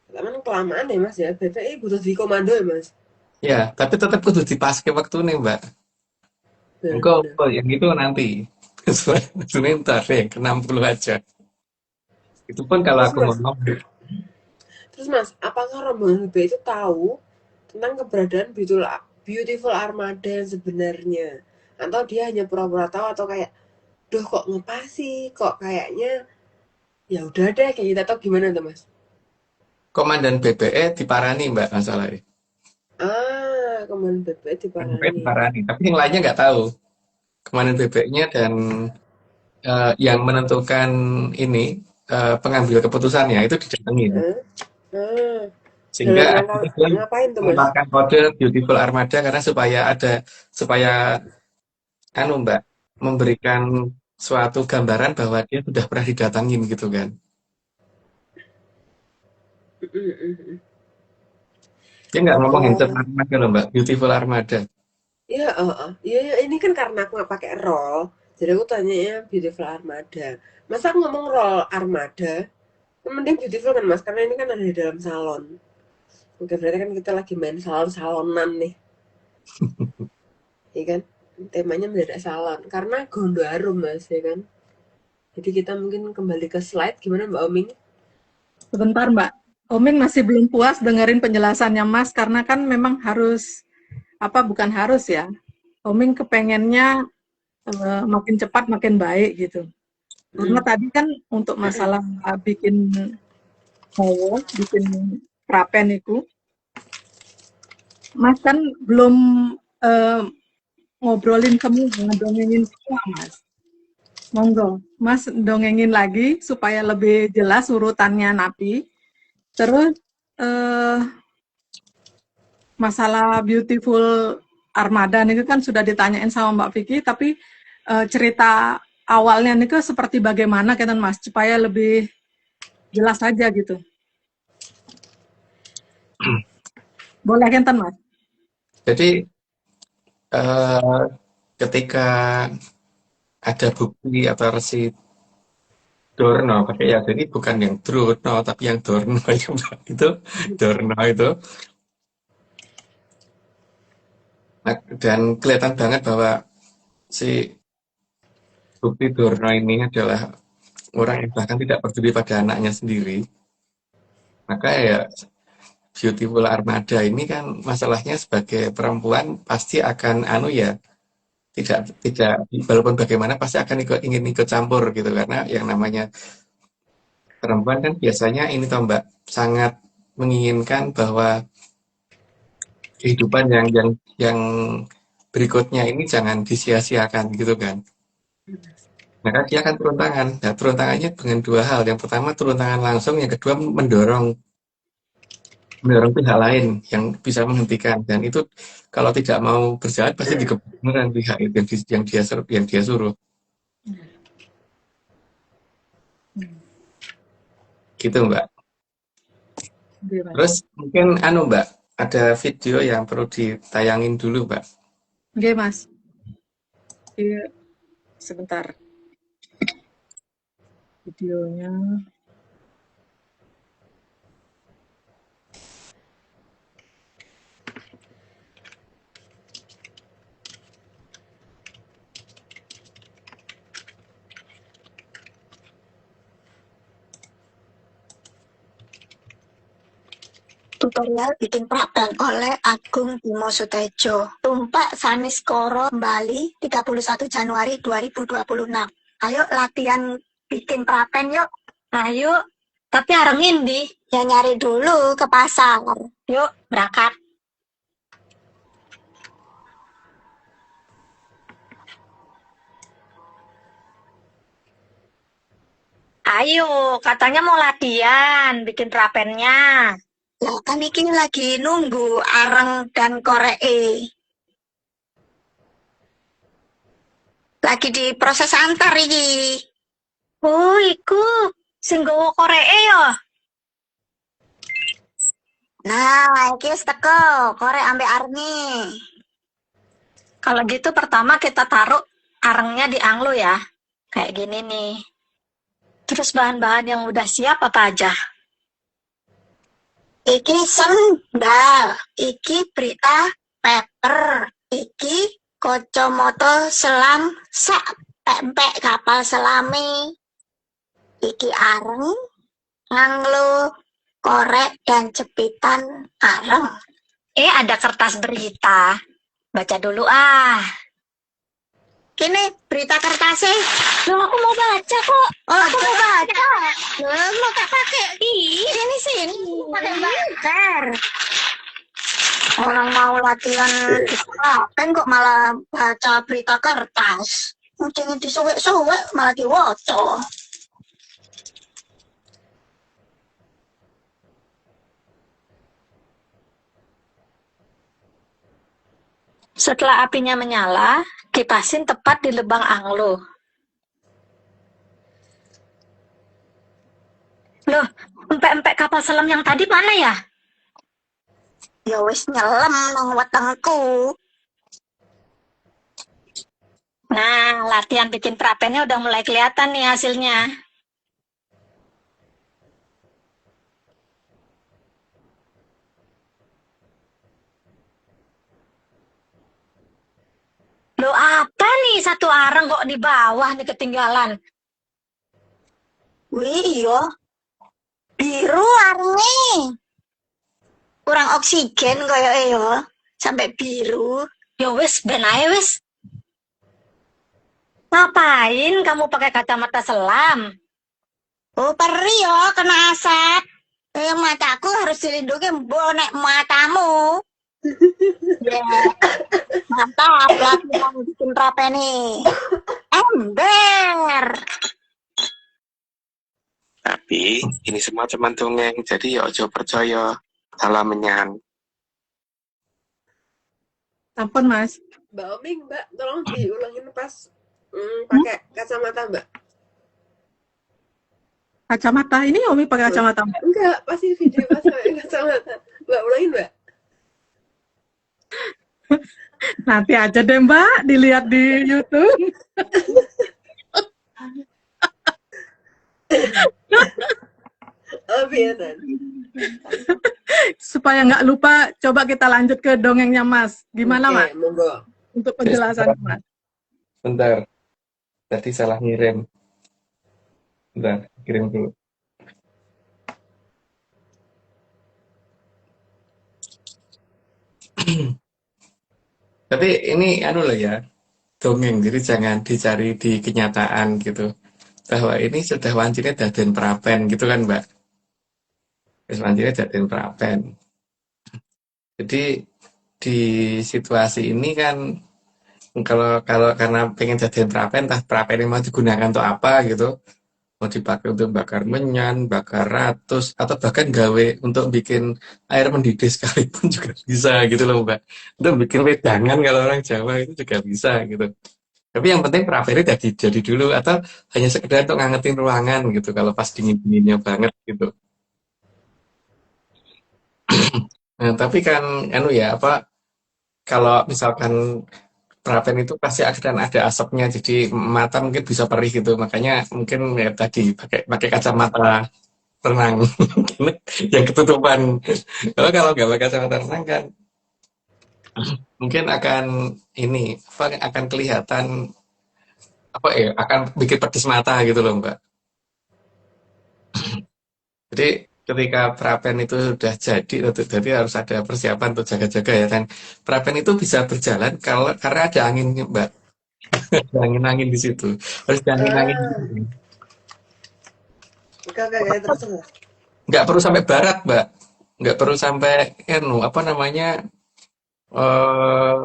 emang kelamaan ya Mas ya. Bebek ini butuh di komando ya Mas. Ya, tapi tetap kudu dipaske waktu nih Mbak. Engkau Benar-benar. oh, yang itu nanti. Sebenarnya ntar deh, ke 60 aja. Itu pun kalau Terus aku Mas, ngomong, terus Mas, apakah rombongan bebek itu tahu tentang keberadaan Beautiful Armada yang sebenarnya? Atau dia hanya pura-pura tahu atau kayak, duh kok ngepasi, kok kayaknya ya udah deh kayak gitu atau gimana tuh Mas? Komandan BPE diparani Mbak masalahnya. Ah, kemarin bebek Komandan BPE diparani. diparani, tapi yang lainnya nggak tahu. Komandan BPE-nya dan yang menentukan ini pengambil keputusannya itu didatengin. Ah, ah. Sehingga Dalam rangka akhirnya dia ngapain tuh Mas? mengeluarkan kode Beautiful Armada karena supaya anu Mbak memberikan suatu gambaran bahwa dia sudah pernah didatangin gitu kan. Mm, mm, mm, mm. Dia nggak ngomong Handsome Oh, Armada loh Mbak, Beautiful Armada. iya, iya, iya, ini kan karena aku nggak pakai roll, jadi aku tanya ya Beautiful Armada. Masa aku ngomong roll Armada? Kan mending Beautiful kan Mas, karena ini kan ada di dalam salon. Oke, berarti kan kita lagi main salon-salonan nih, ya kan? Temanya mendadak salon, karena Gondo Harum Mas, ya kan? Jadi kita mungkin kembali ke slide, gimana Mbak Oming? Sebentar Mbak, Omin masih belum puas dengerin penjelasannya Mas karena kan memang harus apa bukan harus ya. Omin kepengennya makin cepat makin baik gitu. Karena Hmm. tadi kan untuk masalah bikin bikin prapen itu, Mas kan belum eh, ngobrolin semua, ngedongengin semua Mas. Monggo, Mas dongengin lagi supaya lebih jelas urutannya Napi. Terus eh, masalah Beautiful Armada itu kan sudah ditanyain sama Mbak Vicky, tapi cerita awalnya itu seperti bagaimana kan Mas, supaya lebih jelas saja gitu. Boleh kan Mas? Jadi eh, ketika ada bukti atau resi Dorno pakai ya, jadi bukan yang Drutno tapi yang Dorno itu Dorno itu. Nah, dan kelihatan banget bahwa si bukti Dorno ini adalah orang yang bahkan tidak peduli pada anaknya sendiri. Maka ya Beautiful Armada ini kan masalahnya sebagai perempuan pasti akan anu ya tidak tidak walaupun bagaimana pasti akan ingin ikut campur gitu karena yang namanya perempuan kan biasanya ini toh Mbak sangat menginginkan bahwa kehidupan yang berikutnya ini jangan disia-siakan gitu kan. Maka dia akan turun tangan. Nah, turun tangannya dengan dua hal. Yang pertama turun tangan langsung, yang kedua mendorong mendorong pihak lain yang bisa menghentikan. Dan itu kalau tidak mau berjalan pasti dikebenaran pihak itu yang dia suruh. Gitu Mbak. Oke, Mas. Terus mungkin anu Mbak, ada video yang perlu ditayangin dulu Mbak. Oke, Mas. Iya, sebentar videonya. Tutorial bikin prapen oleh Agung Bimo Sutejo. Tumpak Sanis Koro Bali 31 Januari 2026. Ayo latihan bikin prapen yuk. Ayo. Tapi arengin di. Ya nyari dulu ke pasar. Yuk berangkat. Ayo, katanya mau latihan, bikin prapennya. Lah kan iki lagi nunggu areng dan korek. Lagi di proses antar iki. Oh, iku sing nggawa koreke ya. Nah, iki wis teko, korek ambek arenge. Kalau gitu pertama kita taruh arengnya di anglo ya. Kayak gini nih. Terus bahan-bahan yang udah siap apa aja? Iki sendal, iki berita paper, iki kacamata selam sak pempek kapal selami, iki areng, anglo, korek dan jepitan areng. Ada kertas berita. Baca dulu ah. Kini berita kertasnya. Loh, aku mau baca kok. Oh, aku mau baca. Loh, mau tak pakai. Sini. Pakai bakar. Orang mau latihan kan kok malah baca berita kertas. Mungkin disuwek-suwek malah diwaca. Setelah apinya menyala, kipasin tepat di lubang anglo. Loh, empek-empek kapal selam yang tadi mana ya? Ya wis nyelam nang wetengku. Nah, latihan bikin prapennya udah mulai kelihatan nih hasilnya. Loh, apa nih satu areng kok di bawah nih ketinggalan? Wih, iya. Biru arenge. Kurang oksigen kayaknya ya. Sampai biru. Ya wis, ben ae wis. Ngapain kamu pakai kacamata selam? Oh, perih ya, kena asap. Mataku harus dilindungi bonek matamu. Ya, mantap latihan bikin prapen nih. Ember. Tapi ini semua cuma dongeng, jadi ya ojo percaya. Salah menyan. Ampun, Mas. Mbak Oming, Mbak, tolong diulangin pas pakai kacamata, Mbak. Kacamata. Ini Omi pakai kacamata, Mbak. Enggak, pasti video pas pakai kacamata. Mbak, ulangin, Mbak. Nanti aja deh, Mbak. Dilihat di YouTube. Oh, biaran. Supaya nggak lupa, coba kita lanjut ke dongengnya, Mas. Gimana, Oke, Mas? monggo. Untuk penjelasan, Mas. Bentar. Tadi salah ngirim. Bentar, kirim dulu. Tapi ini anu loh ya, dongeng, jadi jangan dicari di kenyataan gitu. Bahwa ini sudah wancine daden prapen gitu kan, Mbak. Wis wancine daden prapen. Jadi di situasi ini kan kalau kalau karena pengen daden prapen, entah prapen ini mau digunakan untuk apa gitu. Mau dipakai untuk bakar menyan, bakar ratus, atau bahkan gawe untuk bikin air mendidih sekalipun juga bisa gitu loh Mbak. Untuk bikin wedangan kalau orang Jawa itu juga bisa gitu. Tapi yang penting prapernya jadi dulu, atau hanya sekedar untuk ngangetin ruangan gitu kalau pas dingin-dinginnya banget gitu. Nah, tapi kan anu ya apa, kalau misalkan prapen itu pasti akan ada asapnya, jadi mata mungkin bisa perih gitu. Makanya mungkin ya tadi pakai pakai kacamata renang yang ketutupan. Kalau nggak pakai kacamata renang kan mungkin akan ini apa, akan kelihatan apa ya, akan bikin pedes mata gitu loh Mbak. Jadi ketika prapen itu sudah jadi harus ada persiapan untuk jaga-jaga ya kan. Prapen itu bisa berjalan kalau karena ada anginnya Mbak. Ada angin-angin di situ. Harus ada angin-angin di situ. Oke, terus. Nggak perlu sampai barat Mbak. Nggak perlu sampai apa namanya, eh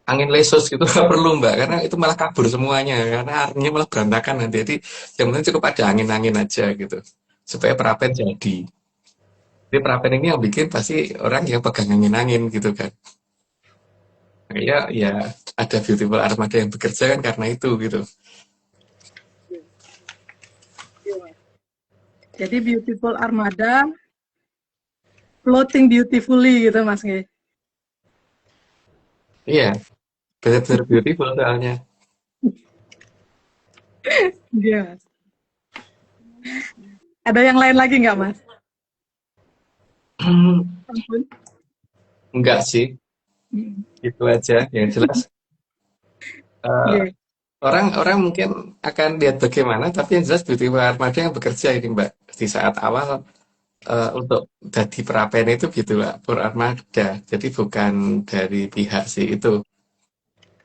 angin lesus gitu nggak perlu mbak, karena itu malah kabur semuanya, karena artinya malah berantakan nanti. Jadi yang penting cukup ada angin-angin aja gitu, supaya perapen jadi. Jadi perapen ini yang bikin pasti orang yang pegang angin-angin gitu kan. Makanya ya ada Beautiful Armada yang bekerja kan karena itu gitu. Jadi Beautiful Armada floating beautifully gitu Mas Ge. Iya, benar-benar beautiful soalnya. Iya, Mas. Ada yang lain lagi nggak Mas? Ampun. Enggak sih, Hmm. itu aja yang jelas. eh, Iya, orang mungkin akan lihat bagaimana, tapi yang jelas Beautiful Armada yang bekerja ini mbak di saat awal untuk jadi perapen itu gitu mbak, Pur Armada. Jadi bukan dari pihak si itu.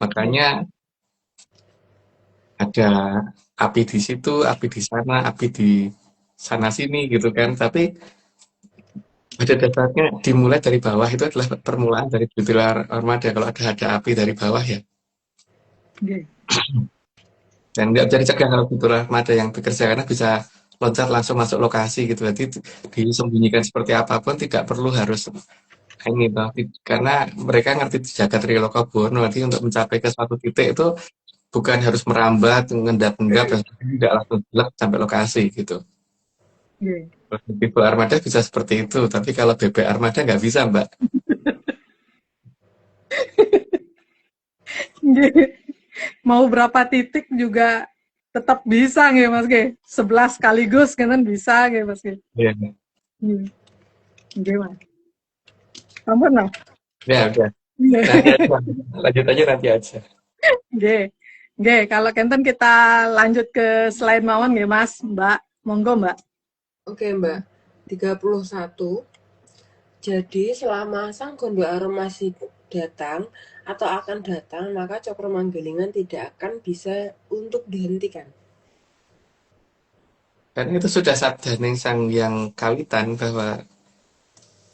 Makanya ada api di situ, api di sana, api di sana sini gitu kan. Tapi pada dasarnya dimulai dari bawah itu adalah permulaan dari Beautiful Armada. Kalau ada api dari bawah ya. iya. Dan nggak bisa dicegah kalau Beautiful Armada yang bekerja karena bisa loncat langsung masuk lokasi gitu. Jadi disembunyikan seperti apapun tidak perlu harus ini toh. Karena mereka ngerti jagat Triloka Bono. Nanti untuk mencapai ke suatu titik itu bukan harus merambat, ngendap-endap, dan tidak langsung jelek sampai lokasi gitu. Iya. Tipe Armada bisa seperti itu, tapi kalau bebek Armada nggak bisa, Mbak. Iya. Mau berapa titik juga tetap bisa nggih Mas Ge. 11 sekaligus kan bisa nggih Mas Ge. Iya. Iya. Nggih Mas. Ampun lah. Ya, udah. Nanti Iya. aja. Lanjut aja nanti aja. Nggih. Nggih, kalau kenten kita lanjut ke slide mawon nggih Mas, Mbak. Monggo Mbak. Oke Mbak, 31. Jadi selama sang Gondo Arum masih datang atau akan datang, maka cokro manggilingan tidak akan bisa untuk dihentikan. Karena itu sudah sabda ning sang yang kawitan bahwa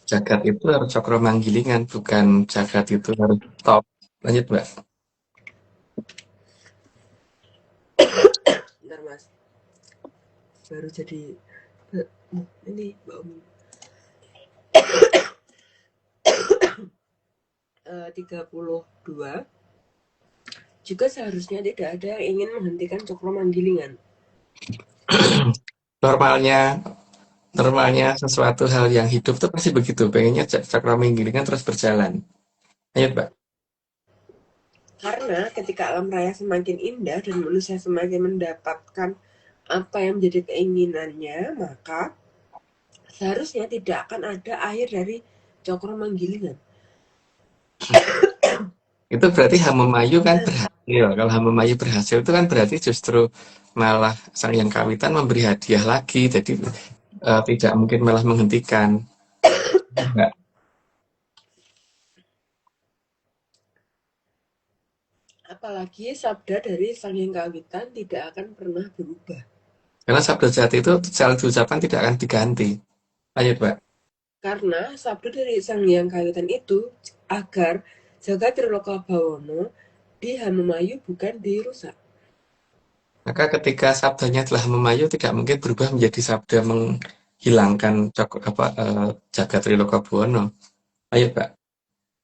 jagat itu harus cokro manggilingan, bukan jagat itu harus stop. Lanjut, Mbak. Bentar Mas, baru jadi ini Mbak Umi. 32. Juga seharusnya tidak ada yang ingin menghentikan cokro manggilingan. Normalnya sesuatu hal yang hidup tuh pasti begitu, pengennya cakra manggilingan terus berjalan. Lanjut, Mbak. Karena ketika alam raya semakin indah dan manusia semakin mendapatkan apa yang menjadi keinginannya, maka seharusnya tidak akan ada akhir dari cokro manggilingan. Itu berarti Hamemayu kan berhasil. Kalau Hamemayu berhasil itu kan berarti justru malah sang yang kawitan memberi hadiah lagi. Jadi tidak mungkin malah menghentikan. Enggak. Apalagi sabda dari sang yang kawitan tidak akan pernah berubah. Karena sabda jati itu secara ucapan tidak akan diganti. Lanjut, Mbak. Karena sabda dari sang yang kawitan itu agar jagat Triloka Bawono di Hamemayu bukan dirusak. Maka ketika sabdanya telah memayu tidak mungkin berubah menjadi sabda menghilangkan jagat Triloka Buwono. Ayo, Mbak.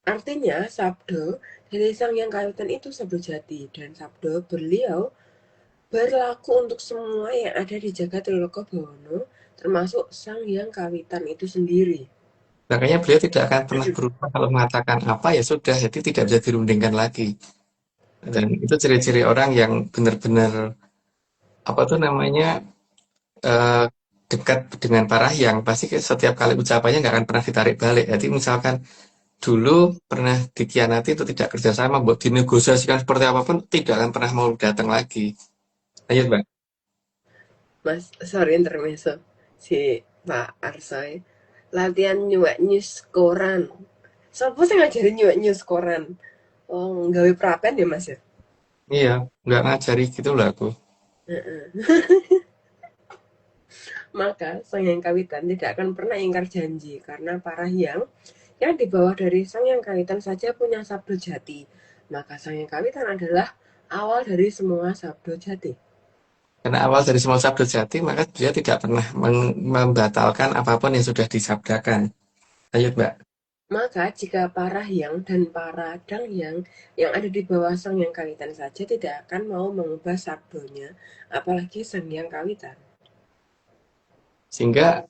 Artinya sabda dari sang yang kawitan itu sabda jati dan sabda beliau berlaku untuk semua yang ada di jagat Triloka Bawono termasuk sang yang kawitan itu sendiri. Makanya beliau tidak akan pernah berubah kalau mengatakan apa ya sudah, jadi tidak bisa dirundingkan lagi. Dan itu ciri-ciri orang yang benar-benar apa tuh namanya eh, dekat dengan parahyang. Pasti setiap kali ucapannya nggak akan pernah ditarik balik. Jadi misalkan dulu pernah dikhianati itu tidak kerjasama, buat dinegosiasikan seperti apapun tidak akan pernah mau datang lagi. Lanjut, Bang. Mas, sorry intermezzo. Si Pak Arsoy latihan nyuwek news koran. Sopo sing ngajarin nyuwek news koran? Oh, nggawe prapen ya Mas ya? Iya, nggak ngajari gitu lah aku. Maka sang yang kawitan tidak akan pernah ingkar janji karena para hyang yang di bawah dari sang yang kawitan saja punya sabda jati. Maka Sang Hyang Kawitan adalah awal dari semua sabdo jati. Karena awal dari semua sabdo jati, maka beliau tidak pernah membatalkan apapun yang sudah disabdakan. Lanjut, Mbak. Maka jika para hyang dan para danghyang yang ada di bawah Sang Hyang Kawitan saja tidak akan mau mengubah sabdonya, apalagi Sang Hyang Kawitan. Sehingga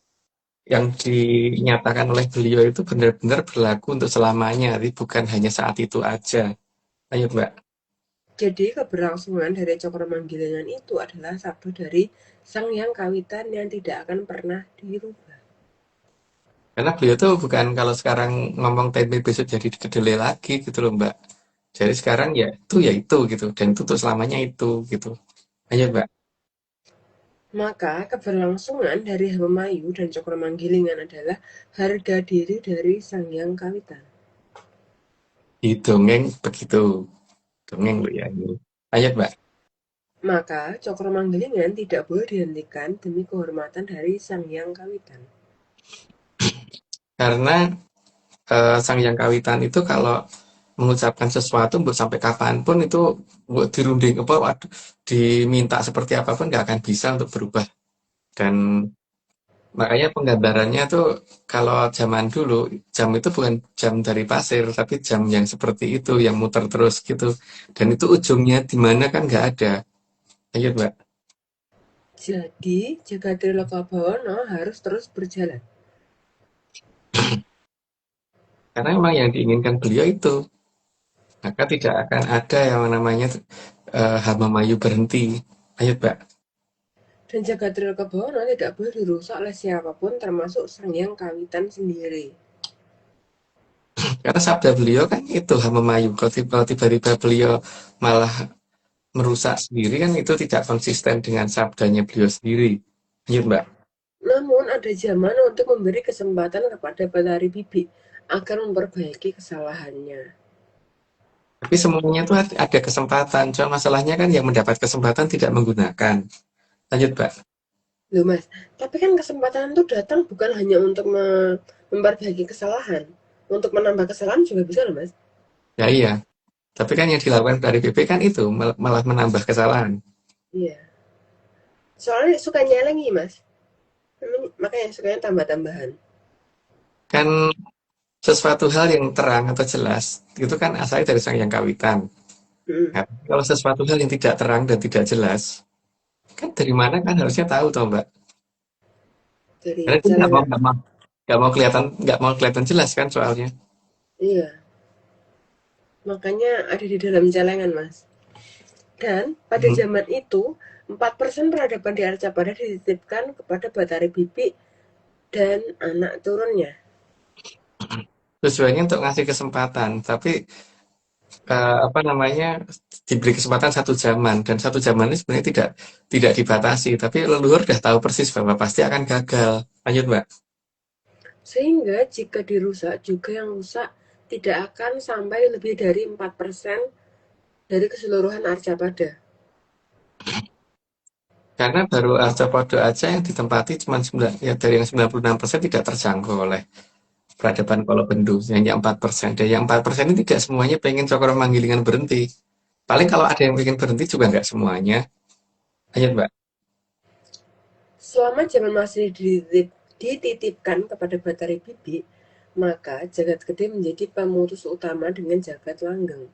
yang dinyatakan oleh beliau itu benar-benar berlaku untuk selamanya, jadi bukan hanya saat itu aja. Lanjut, Mbak. Jadi keberlangsungan dari cokro manggilingan itu adalah sabdo dari Sang Hyang Kawitan yang tidak akan pernah dirubah. Karena beliau tuh bukan kalau sekarang ngomong tempe besok jadi kedelai lagi gitu loh, Mbak. Jadi sekarang ya itu gitu, dan itu untuk selamanya itu gitu. Lanjut, Mbak. Maka keberlangsungan dari Hapemayu dan cokro manggilingan adalah harga diri dari Sang Hyang Kawitan. Di dongeng begitu. Dongeng loh ya ini. Lanjut, Mbak. Maka cokro manggilingan tidak boleh dihentikan demi kehormatan dari Sang Hyang Kawitan. Karena Sang Hyang Kawitan itu kalau mengucapkan sesuatu buat sampai kapanpun itu buat dirunding apa waduh, diminta seperti apapun nggak akan bisa untuk berubah. Dan makanya penggambarannya tuh kalau zaman dulu jam itu bukan jam dari pasir tapi jam yang seperti itu yang muter terus gitu. Dan itu ujungnya di mana kan nggak ada. Lanjut, Mbak. Jadi Jagadriloko Bawono harus terus berjalan. Karena memang yang diinginkan beliau itu. Maka tidak akan ada yang namanya Hamamayu berhenti. Lanjut, Mbak. Dan Jagadriloko Bawono tidak boleh dirusak oleh siapapun termasuk Sang Hyang Kawitan sendiri. Karena sabda beliau kan itu Hamamayu. Kalau tiba-tiba beliau malah merusak sendiri kan itu tidak konsisten dengan sabdanya beliau sendiri. Lanjut, Mbak. Namun ada zaman untuk memberi kesempatan kepada Bathari Bibi agar memperbaiki kesalahannya. Tapi semuanya itu ada kesempatan. Cuma masalahnya kan yang mendapat kesempatan tidak menggunakan. Lanjut, Mbak. Loh Mas, tapi kan kesempatan itu datang bukan hanya untuk memperbaiki kesalahan. Untuk menambah kesalahan juga bisa loh Mas. Ya iya. Tapi kan yang dilakukan dari BP kan itu malah menambah kesalahan. Iya. Soalnya suka nyelengi Mas. Makanya sukanya tambah-tambahan. Kan sesuatu hal yang terang atau jelas itu kan asalnya dari Sang Yang Kawitan. Hmm. Nah, kalau sesuatu hal yang tidak terang dan tidak jelas, kan dari mana kan harusnya tahu toh, Mbak. Dari Karena dia celengan. nggak mau kelihatan jelas kan soalnya. Iya. Makanya ada di dalam celengan Mas. Dan pada Hmm. zaman itu 4% peradaban di Arcapada dititipkan kepada Bathari Bibi dan anak turunnya. Tujuannya untuk ngasih kesempatan, tapi apa namanya diberi kesempatan satu zaman dan satu zaman ini sebenarnya tidak dibatasi, tapi leluhur udah tahu persis bahwa pasti akan gagal. Lanjut, Mbak. Sehingga jika dirusak juga yang rusak tidak akan sampai lebih dari 4% dari keseluruhan Arcapada. Karena baru Arcapodo aja yang ditempati cuma ya dari yang 96% tidak terjangkau oleh peradaban Kolobendu, hanya 4%. Dan yang 4% ini tidak semuanya pengen Cokro Manggilingan berhenti. Paling kalau ada yang pengen berhenti juga nggak semuanya. Lanjut, Mbak. Selama zaman masih dititipkan kepada Bathari Bibi, maka Jagat Gede menjadi pemutus utama dengan Jagat Langgeng.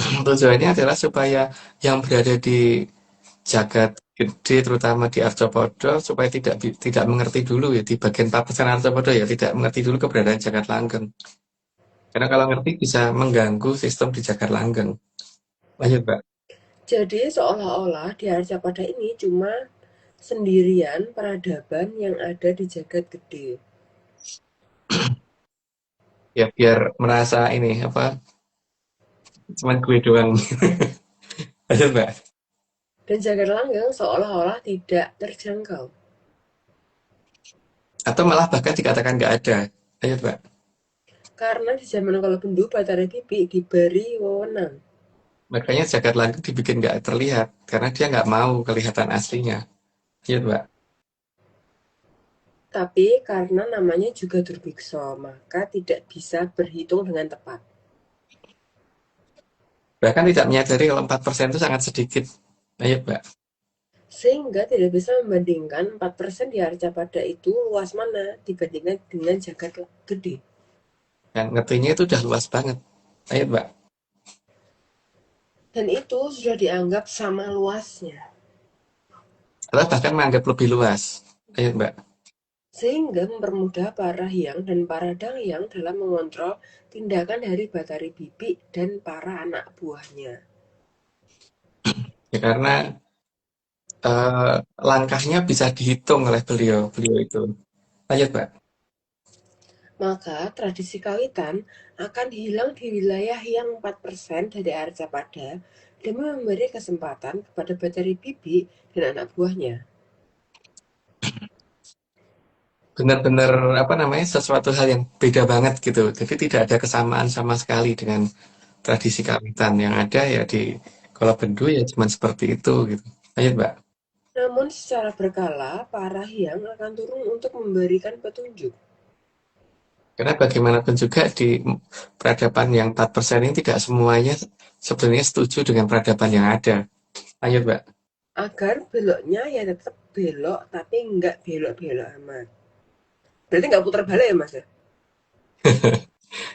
Tujuannya adalah supaya yang berada di jagat gede terutama di Arcopodo supaya tidak mengerti dulu ya di bagian 4% Arcopodo ya tidak mengerti dulu keberadaan jagat langgeng. Karena kalau ngerti bisa mengganggu sistem di jagat langgeng. Lanjut, Mbak. Jadi seolah-olah di Arcapada ini cuma sendirian peradaban yang ada di Jagat Gede. Ya biar merasa ini apa cuman gue doang. Lanjut, Mbak. Dan Jagat Langgeng seolah-olah tidak terjangkau. Atau malah bahkan dikatakan nggak ada. Lanjut, Mbak. Karena di zaman Kolobendu Bathari Bibi diberi wewenang. Makanya jagat langgeng dibikin nggak terlihat karena dia nggak mau kelihatan aslinya. Lanjut, Mbak. Tapi karena namanya juga Durbikso, maka tidak bisa berhitung dengan tepat. Bahkan tidak menyadari kalau 4% itu sangat sedikit. Ayo, Mbak. Sehingga tidak bisa membandingkan 4% di Arcapada itu luas mana dibandingkan dengan Jakarta gede. Dan ngertinya itu udah luas banget. Ayo, Mbak. Dan itu sudah dianggap sama luasnya. Atau bahkan menganggap lebih luas. Ayo, Mbak. Sehingga mempermudah para Hyang dan para Danghyang dalam mengontrol tindakan dari Bathari Bibi dan para anak buahnya. Ya, karena langkahnya bisa dihitung oleh beliau itu. Lanjut, Mbak. Maka tradisi kawitan akan hilang di wilayah yang 4% dari Arcapada demi memberi kesempatan kepada Bathari Bibi dan anak buahnya. Benar-benar apa namanya sesuatu hal yang beda banget gitu. Jadi tidak ada kesamaan sama sekali dengan tradisi kawitan yang ada ya di kalau Bendu ya cuma seperti itu gitu. Lanjut, Mbak. Namun secara berkala, para Hyang akan turun untuk memberikan petunjuk. Karena bagaimanapun juga di peradaban yang 4% ini tidak semuanya sebenarnya setuju dengan peradaban yang ada. Lanjut, Mbak. Agar beloknya ya tetap belok, tapi nggak belok-belok amat. Berarti nggak putar balik ya mas ya?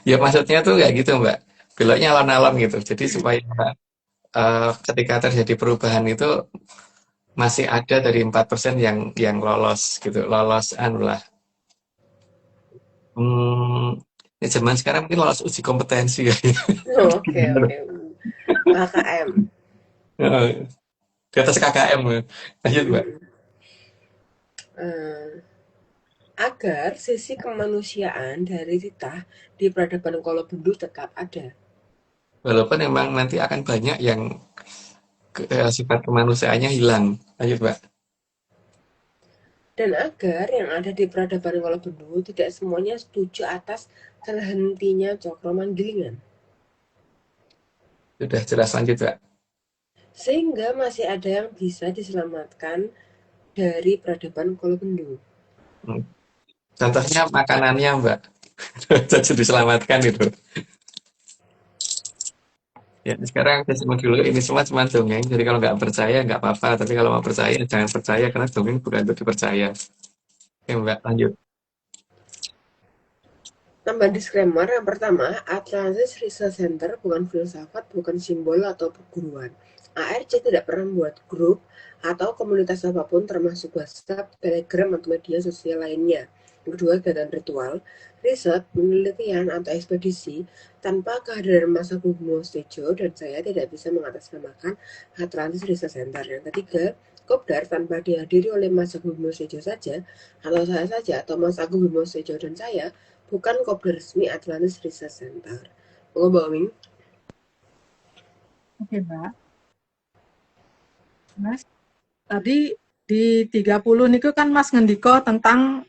Ya maksudnya tuh nggak gitu, Mbak. Beloknya alon-alon gitu. Jadi supaya ketika terjadi perubahan itu masih ada dari 4% yang lolos gitu. Lolos anu lah. Ya zaman sekarang mungkin lolos uji kompetensi ya. Oke, oke. KKM. Di atas KKM. Lanjut, Mbak. Eh, agar sisi kemanusiaan dari Titah di peradaban Kolobendu tetap ada. Walaupun memang nanti akan banyak yang sifat kemanusiaannya hilang. Lanjut, Mbak. Dan agar yang ada di peradaban Kolobendu tidak semuanya setuju atas terhentinya Cokro Manggilingan. Sudah jelas, lanjut, Mbak. Sehingga masih ada yang bisa diselamatkan dari peradaban Kolobendu. Contohnya makanannya, Mbak. Jadi diselamatkan itu. Ya, sekarang saya simak dulu. Ini semua cuma dongeng. Jadi kalau nggak percaya, nggak apa-apa. Tapi kalau mau percaya, jangan percaya. Karena dongeng bukan untuk dipercaya. Oke, Mbak, lanjut. Tambah disclaimer yang pertama, Atlantis Research Center bukan filsafat, bukan simbol atau perguruan. ARC tidak pernah membuat grup atau komunitas apapun termasuk WhatsApp, Telegram, atau media sosial lainnya. Yang kedua, kegiatan ritual, riset, penelitian, atau ekspedisi tanpa kehadiran Mas Agung Bimo Sudetjo dan saya tidak bisa mengatasnamakan Atlantis Research Center. Yang ketiga, Kopdar tanpa dihadiri oleh Mas Agung Bimo Sudetjo saja, atau saya saja, atau Mas Agung Bimo Sudetjo dan saya, bukan kopdar resmi Atlantis Research Center. Monggo Mbak Oming. Oke, Mbak. Mas, tadi di 30 niku kan Mas ngendiko tentang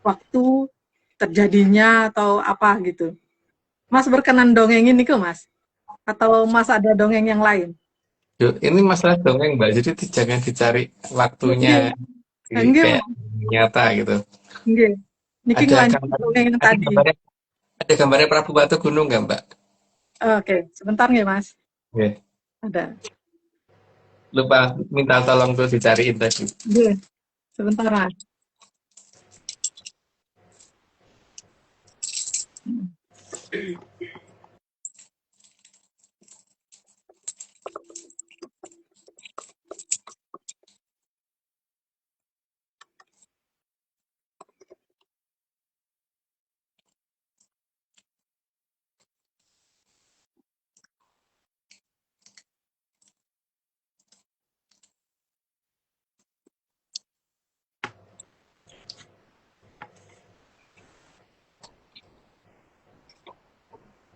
waktu terjadinya atau apa gitu. Mas berkenan dongengin niku, Mas? Atau Mas ada dongeng yang lain? Yuk, ini masalah dongeng, Mbak. Jadi jangan dicari waktunya Enggak, kayak nyata gitu. enggak. Niki Ada ngelanjut gambar, dongeng yang ada tadi. gambarnya, ada gambarnya Prabu Batu Gunung nggak, Mbak? Oke, sebentar ya, Mas. Oke. Ada. Lupa minta tolong tuh dicariin tadi. Oke, sebentar, Mas.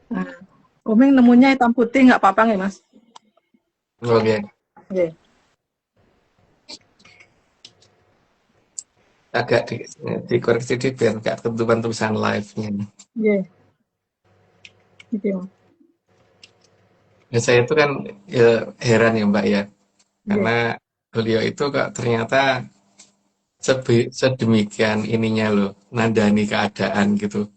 Nah, Omeng nemunya hitam putih nggak apa-apa nggak, Mas? Oke. Oke. Agak dikoreksi dikit biar nggak ketutupan tulisan live-nya. Oke. Oke, Mas. Ya, saya itu kan ya, heran ya, Mbak ya. Oke. Karena beliau itu kok ternyata sedemikian ininya loh, nandani keadaan gitu.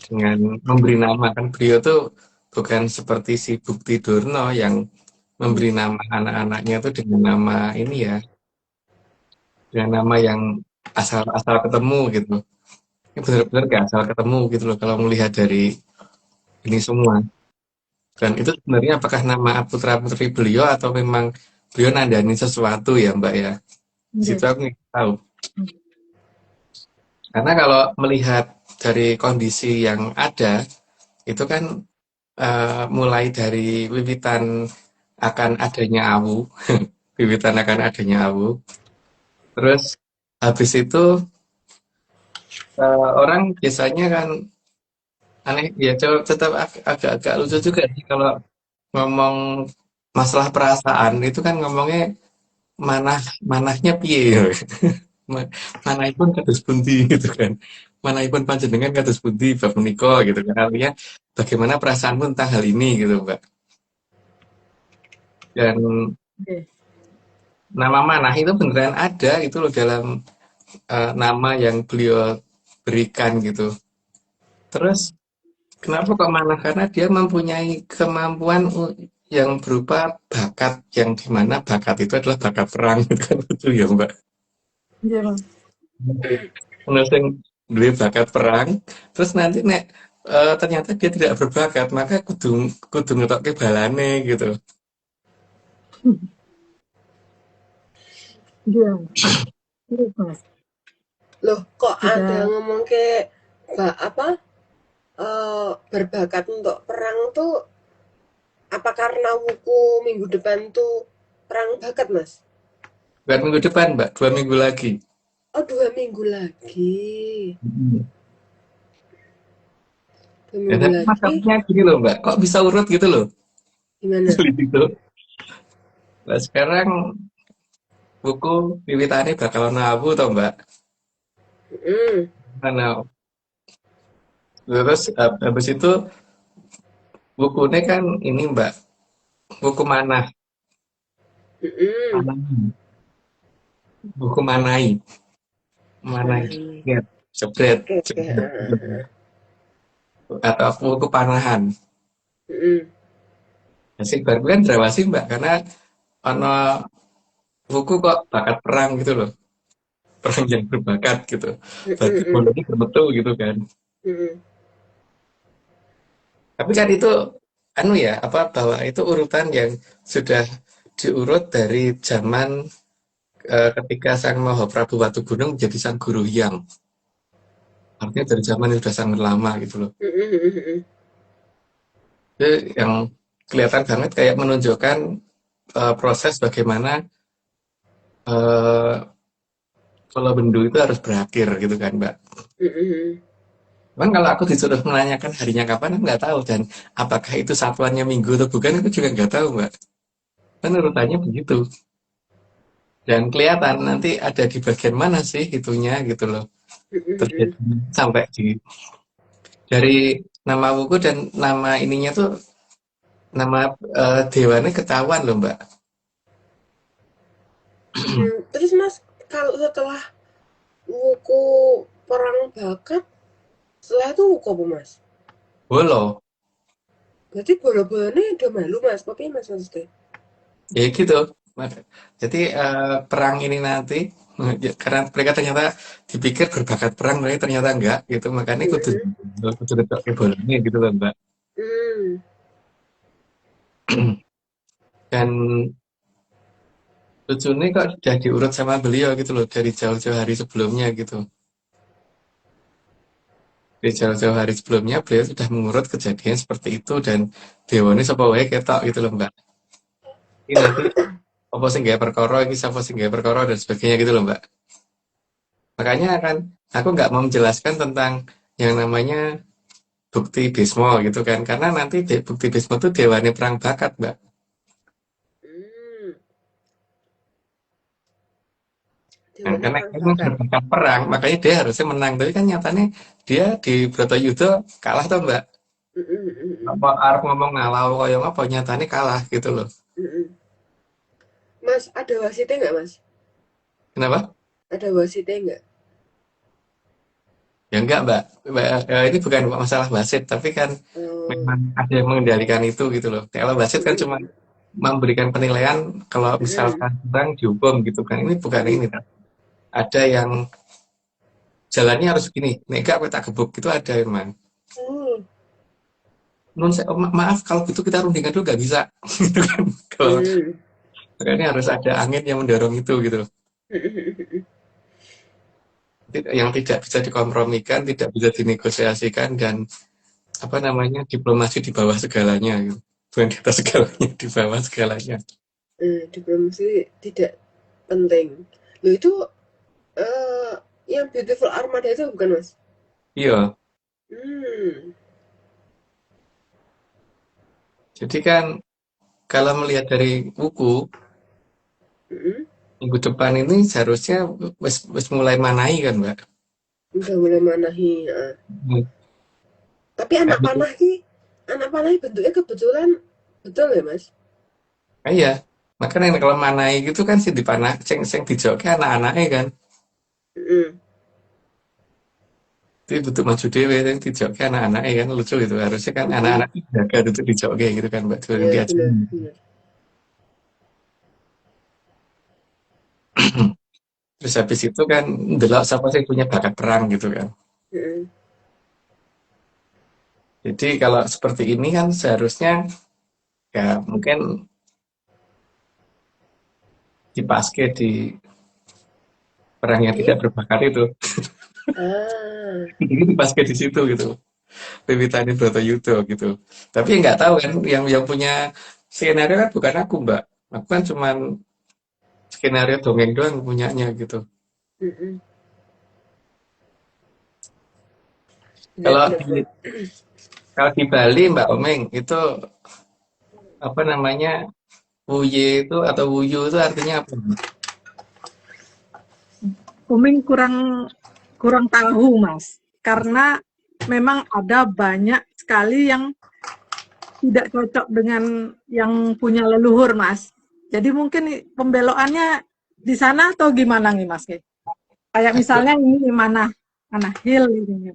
Dengan memberi nama kan beliau tuh bukan seperti si Bukti Durno yang memberi nama anak-anaknya tuh dengan nama ini ya, dengan nama yang asal-asal ketemu gitu. Ini benar-benar gak asal ketemu gitu loh kalau melihat dari ini semua. Dan itu sebenarnya apakah nama putra-putri beliau atau memang beliau nandani sesuatu ya Mbak ya? Di situ Nggih. aku nggak tahu. Karena kalau melihat dari kondisi yang ada, itu kan mulai dari wiwitan akan adanya awu, wiwitan akan adanya awu. Terus habis itu orang biasanya kan aneh ya, tetap agak-agak lucu juga sih kalau ngomong masalah perasaan itu kan ngomongnya manah manahnya piye ya. Manahipun kados pundi gitu kan. Manahipun panjenengan kados pundi bab menika gitu kan. Artinya bagaimana perasaanmu tentang hal ini gitu, Mbak. Dan Nggih. nama manah itu beneran ada itu loh dalam nama yang beliau berikan gitu. Terus kenapa kok manah? Karena dia mempunyai kemampuan yang berupa bakat yang dimana bakat itu adalah bakat perang gitu kan betul ya Mbak. Nggih, Mas. Ono sing duwe bakat perang, terus nanti nek ternyata dia tidak berbakat, maka kudu kudu ngetokke balane gitu. Nggih, nggih, Mas. Loh, kok ada Sudah ngomong ke apa berbakat untuk perang tuh apa karena wuku minggu depan tuh perang bakat, Mas? Bukan minggu depan, Mbak, 2 minggu lagi. Oh, 2 minggu lagi. Mhm. 2 minggu Tapi lagi masalahnya gini loh, Mbak, kok bisa urut gitu loh? gimana? Gitu. Nah, sekarang buku wiwitane bakal nabu toh, Mbak. Mm, Nah, terus habis itu bukunya kan ini, Mbak, buku manah, mm, manai, buku manai, manai, Manai. ya, jebret, Oke, oke. jebret, atau buku panahan. Mm, Nah, sing baru kan Drawasi Mbak, karena ono buku kok bakat perang gitu loh, perang yang berbakat gitu. mm, Berarti mm, bolanya bermetu gitu kan. mm, Tapi kan itu anu ya, apa bahwa itu urutan yang sudah diurut dari zaman ketika Sang Mahaprabu Watugunung menjadi Sang Guru Hyang. Artinya dari zaman yang sudah sangat lama gitu loh. mm. Itu yang kelihatan banget kayak menunjukkan proses bagaimana eh, kalau bendu itu harus berakhir gitu kan Mbak. Cuman kalau aku disuruh menanyakan harinya kapan, aku nggak tahu. Dan apakah itu satuannya minggu atau bukan, aku juga nggak tahu, Mbak. Kan urutannya begitu. Dan kelihatan nanti ada di bagian mana sih itunya gitu loh. Terjadi sampai di dari nama buku dan nama ininya tuh, nama dewannya ketahuan loh, Mbak. Terus Mas, kalau setelah wuku perang bakat, setelah itu wuku apa Mas? Bolo. Berarti bola-bolanya udah malu Mas, tapi Mas maksudnya. Ya gitu. Jadi perang ini nanti ya, karena mereka ternyata dipikir berbakat perang, mereka ternyata enggak gitu. Makanya kudu Mm-mm. kudu ditokke bolanya gitu loh, Mbak. Hmm. Dan lucunya kok sudah diurut sama beliau gitu loh dari jauh-jauh hari sebelumnya gitu. Dari jauh-jauh hari sebelumnya beliau sudah mengurut kejadian seperti itu dan dewane sapa wae ketok gitu loh, Mbak. Ini nanti apa sing gawe perkara iki sapa sing gawe perkara dan sebagainya gitu loh, Mbak. Makanya kan aku nggak mau menjelaskan tentang yang namanya bukti Bismo gitu kan. Karena nanti bukti Bismo itu dewane perang bakat, Mbak. Hmm. Nah, Dewannya karena perang emang bakat. berbakat perang, makanya dia harusnya menang. Tapi kan nyatanya dia di Bratayuda kalah tuh, Mbak. Apa Mm-mm. arep ngomong ngalau kaya apa nyatane kalah gitu loh. Mm-mm. Mas, ada wasitnya nggak Mas? Kenapa? Ada wasitnya nggak? Ya enggak, Mbak. Ini bukan masalah wasit, tapi kan Oh, memang ada yang mengendalikan itu gitu loh. Kalau wasit kan cuma mm-mm, memberikan penilaian kalau mm-mm, misalkan kurang dihukum gitu kan. Ini bukan mm-mm. ini, kan. Ada yang jalannya harus begini. Nek enggak kita gebuk itu ada emang. Oh, Maaf kalau gitu kita rundingkan dulu nggak bisa. Gitu kan. Kalau mm. makanya harus ada angin yang mendorong itu gitu loh. Yang tidak bisa dikompromikan, tidak bisa dinegosiasikan dan apa namanya diplomasi di bawah segalanya gitu. Bukan di atas segalanya, di bawah segalanya. Diplomasi tidak penting. Lo itu eh yang Beautiful Armada itu bukan, Mas? Iya, Hmm. jadi kan kalau melihat dari buku Mm-mm. minggu depan ini seharusnya wis mulai manai kan, Mbak. Udah mulai manahi. Hmm. Tapi anak panah ki bentuknya kebetulan betul ya, Mas? Iya, makanya kalau manai gitu kan sih dipanah, sing dijoki anak-anaknya kan. Mm-mm. Itu bentuk maju dewe yang dijoki anak-anaknya kan lucu gitu. Harusnya kan Mm-mm. anak-anak jaga itu dijoki gitu kan, Mbak. Tuh, Ya, dia benar, benar. terus habis itu kan ndelok siapa sih punya bakat perang gitu kan. Mm-mm. Jadi kalau seperti ini kan seharusnya ya mungkin dipaske di perang yang Di? tidak berbakat itu. Ah. Jadi dipaske di situ gitu. Wiwitannya Broto Yudo gitu. Tapi nggak tahu kan yang punya skenario kan bukan aku, Mbak. Aku kan cuman skenario dongeng doang punyanya gitu. Mm-mm. Benar, Kalau benar, di benar. kalau di Bali Mbak Omeng itu apa namanya Wuye itu atau Wuyu itu artinya apa? Uming kurang kurang tahu, Mas. Karena memang ada banyak sekali yang tidak cocok dengan yang punya leluhur, Mas. Jadi mungkin pembelokannya di sana atau gimana nih, Mas? Kayak Aduh, misalnya ini mana mana hill ini.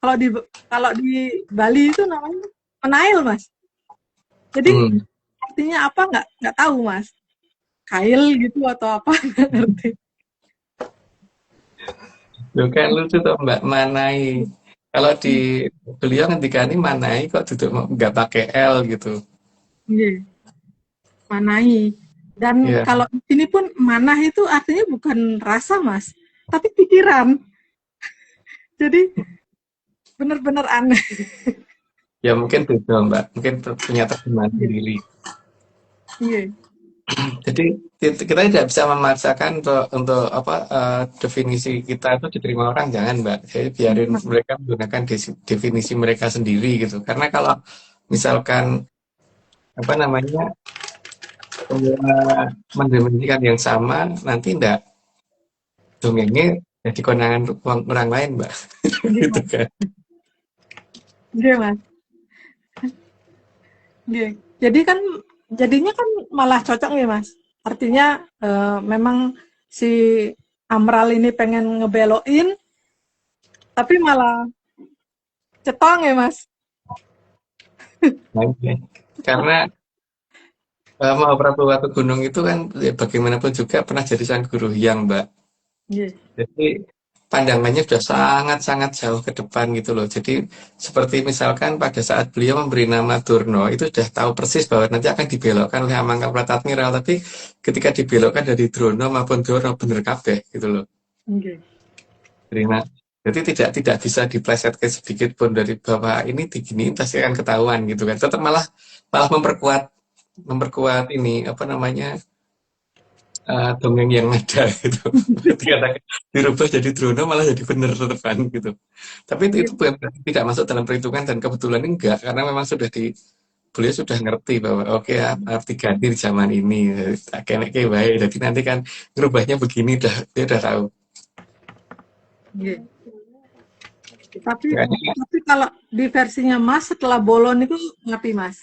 Kalau di kalau di Bali itu namanya penail, Mas. Jadi hmm. artinya apa nggak tahu, Mas. Kail gitu atau apa nggak ngerti. Loh kan lucu tuh Mbak Manai. Kalau di beliau ketika ini Manai kok duduk nggak pakai L gitu. Iya, manai. Dan Ya, kalau di sini pun manah itu artinya bukan rasa, Mas, tapi pikiran. Jadi benar-benar aneh. ya mungkin beda Mbak. Mungkin punya terjemahan Iya, sendiri. iya, Jadi kita tidak bisa memaksakan untuk apa definisi kita itu diterima orang jangan Mbak. Jadi biarin mereka menggunakan definisi mereka sendiri gitu. Karena kalau misalkan apa namanya semua mendefinisikan yang sama, nanti enggak dongengnya jadi konangan orang lain Mbak. iya, Gitu Mas. kan. Iya, Mas. Iya. Jadi kan jadinya kan malah cocok nih, Mas. Artinya memang si Amral ini pengen ngebeloin, tapi malah cetong ya, Mas. Nah, iya. Karena mau Prabu Watu Gunung itu kan ya, bagaimanapun juga pernah jadi sang guru yang Mbak. Iya. Jadi pandangannya sudah sangat-sangat jauh ke depan gitu loh. Jadi seperti misalkan pada saat beliau memberi nama Durno itu sudah tahu persis bahwa nanti akan dibelokkan oleh Amangkaprat Admiral. Tapi ketika dibelokkan dari Drono maupun Durno bener kabeh gitu loh. Oke. Terima. Jadi tidak bisa diplesetkan sedikit pun dari bahwa ini diginiin pasti akan ketahuan gitu kan. Tetap malah malah memperkuat ini apa namanya dongeng yang ada gitu. Ketika dirubah jadi Drono malah jadi benar tetepan gitu. Tapi Iya. itu bukan berarti tidak masuk dalam perhitungan dan kebetulan enggak karena memang sudah beliau sudah ngerti bahwa oke ya arti ganti di zaman ini kayak baik. Jadi nanti kan ngerubahnya begini dia udah tahu. Iya. Tapi Makanya tapi kalau di versinya Mas setelah bolon itu ngapi, Mas?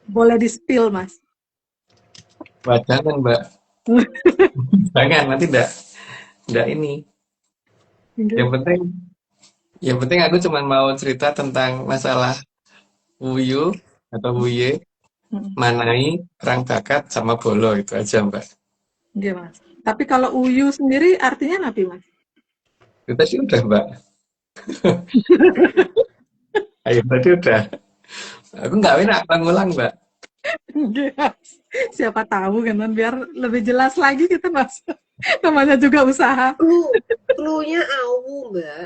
Boleh di-spill, Mas? jangan Mbak, jangan nanti enggak ini. Yang Oke. penting Yang penting aku cuma mau cerita tentang masalah wuyu atau wuye, Mm. manai, perang bakat, sama bolo itu aja Mbak. Nggih, Mas. Tapi kalau uyu sendiri artinya apa, Mas? Itu tadi udah Mbak. Ayo tadi udah. Aku nggak enak ngulang Mbak. Nggih, Mas. Siapa tahu kan biar lebih jelas lagi kita, Mas. Namanya juga usaha. Clue-nya awu, Mbak.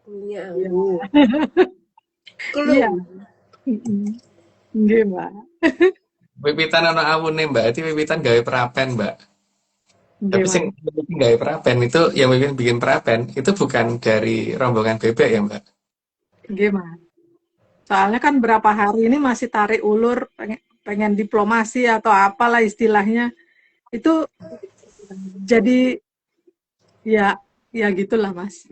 Clue-nya Iya. awu. Iya. Clue. Mm-mm. Nggih, Mbak. Wiwitan ana awune Mbak, itu wiwitan gawe perapen Mbak. Nggih, Tapi sing Mas. wiwitan gawe perapen itu, yang bikin perapen itu bukan dari rombongan bebek ya Mbak. Nggih, Mas. Soalnya kan berapa hari ini masih tarik ulur pengen diplomasi atau apalah istilahnya. Itu jadi ya gitulah, Mas.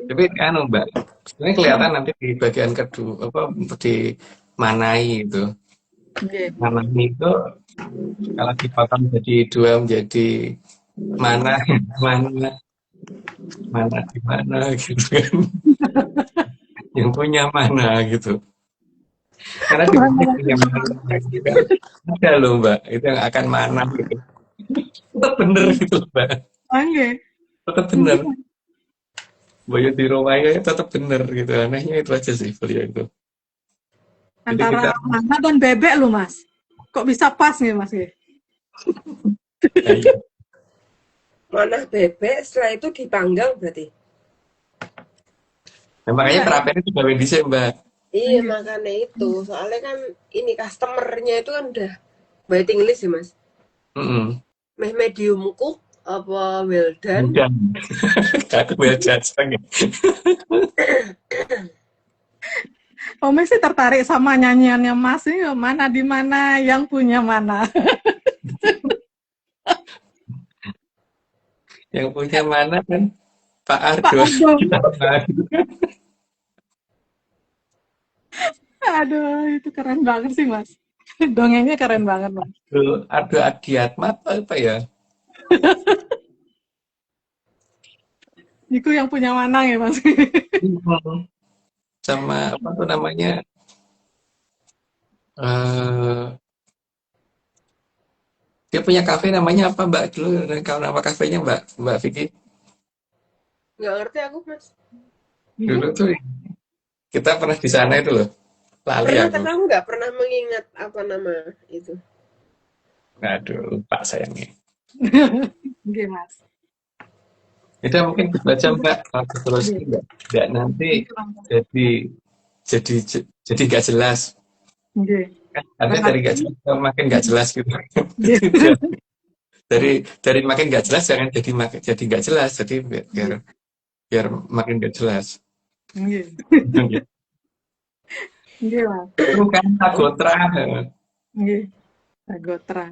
Tapi anu Mbak, sebenarnya kelihatan nanti di bagian kedua apa di manai itu. Nggih. Manai itu kalau dipotong jadi dua menjadi mana mana mana di mana gitu kan. Yang punya mana gitu. Karena di sini punya mana gitu kan. Ada loh Mbak, itu yang akan mana gitu. Tetap bener gitu Mbak. Nggih. Tetap bener. Boyo di Romanya tetap bener gitu. Anehnya itu aja sih beliau itu. Jadi kita Antara mana dan bebek loh, Mas. Kok bisa pas nih, Mas? Nggih. ayo. Mana bebek, setelah itu dipanggang berarti. Nah, makanya Iya. perapen itu gawe dhisik Mbak. Iya, makanya itu. Soalnya kan ini customernya itu kan udah waiting list ya, Mas. Heeh. Meh medium cook apa well done? Dan aku well judge ya. Ome sih tertarik sama nyanyiannya Mas ini mana di mana yang punya mana. Yang punya mana kan Pak Pak Ardo. Ardo. Kita kenal. Aduh, itu keren banget sih, Mas. Dongengnya keren banget, Mas. Ardo Adiatma apa ya? Itu yang punya mana ya, Mas? Sama apa tuh namanya? eh Dia punya kafe namanya apa Mbak dulu? Kalau nama kafenya Mbak Vicky Nggak ngerti aku, Mas. dulu tuh kita pernah di sana itu loh. Lali Pernah, aku. tapi aku nggak pernah mengingat apa nama itu. Aduh, lupa sayangnya. Oke, Mas. Itu mungkin baca Mbak kalau terus nggak nanti jadi jadi nggak jelas. Oke. Ada dari nggak jelas makin nggak jelas gitu. dari makin nggak jelas jangan jadi nggak jelas, jadi biar makin nggak jelas. Oke. Oke, Mas. Itu kan Sagotra. Oke. Sagotra.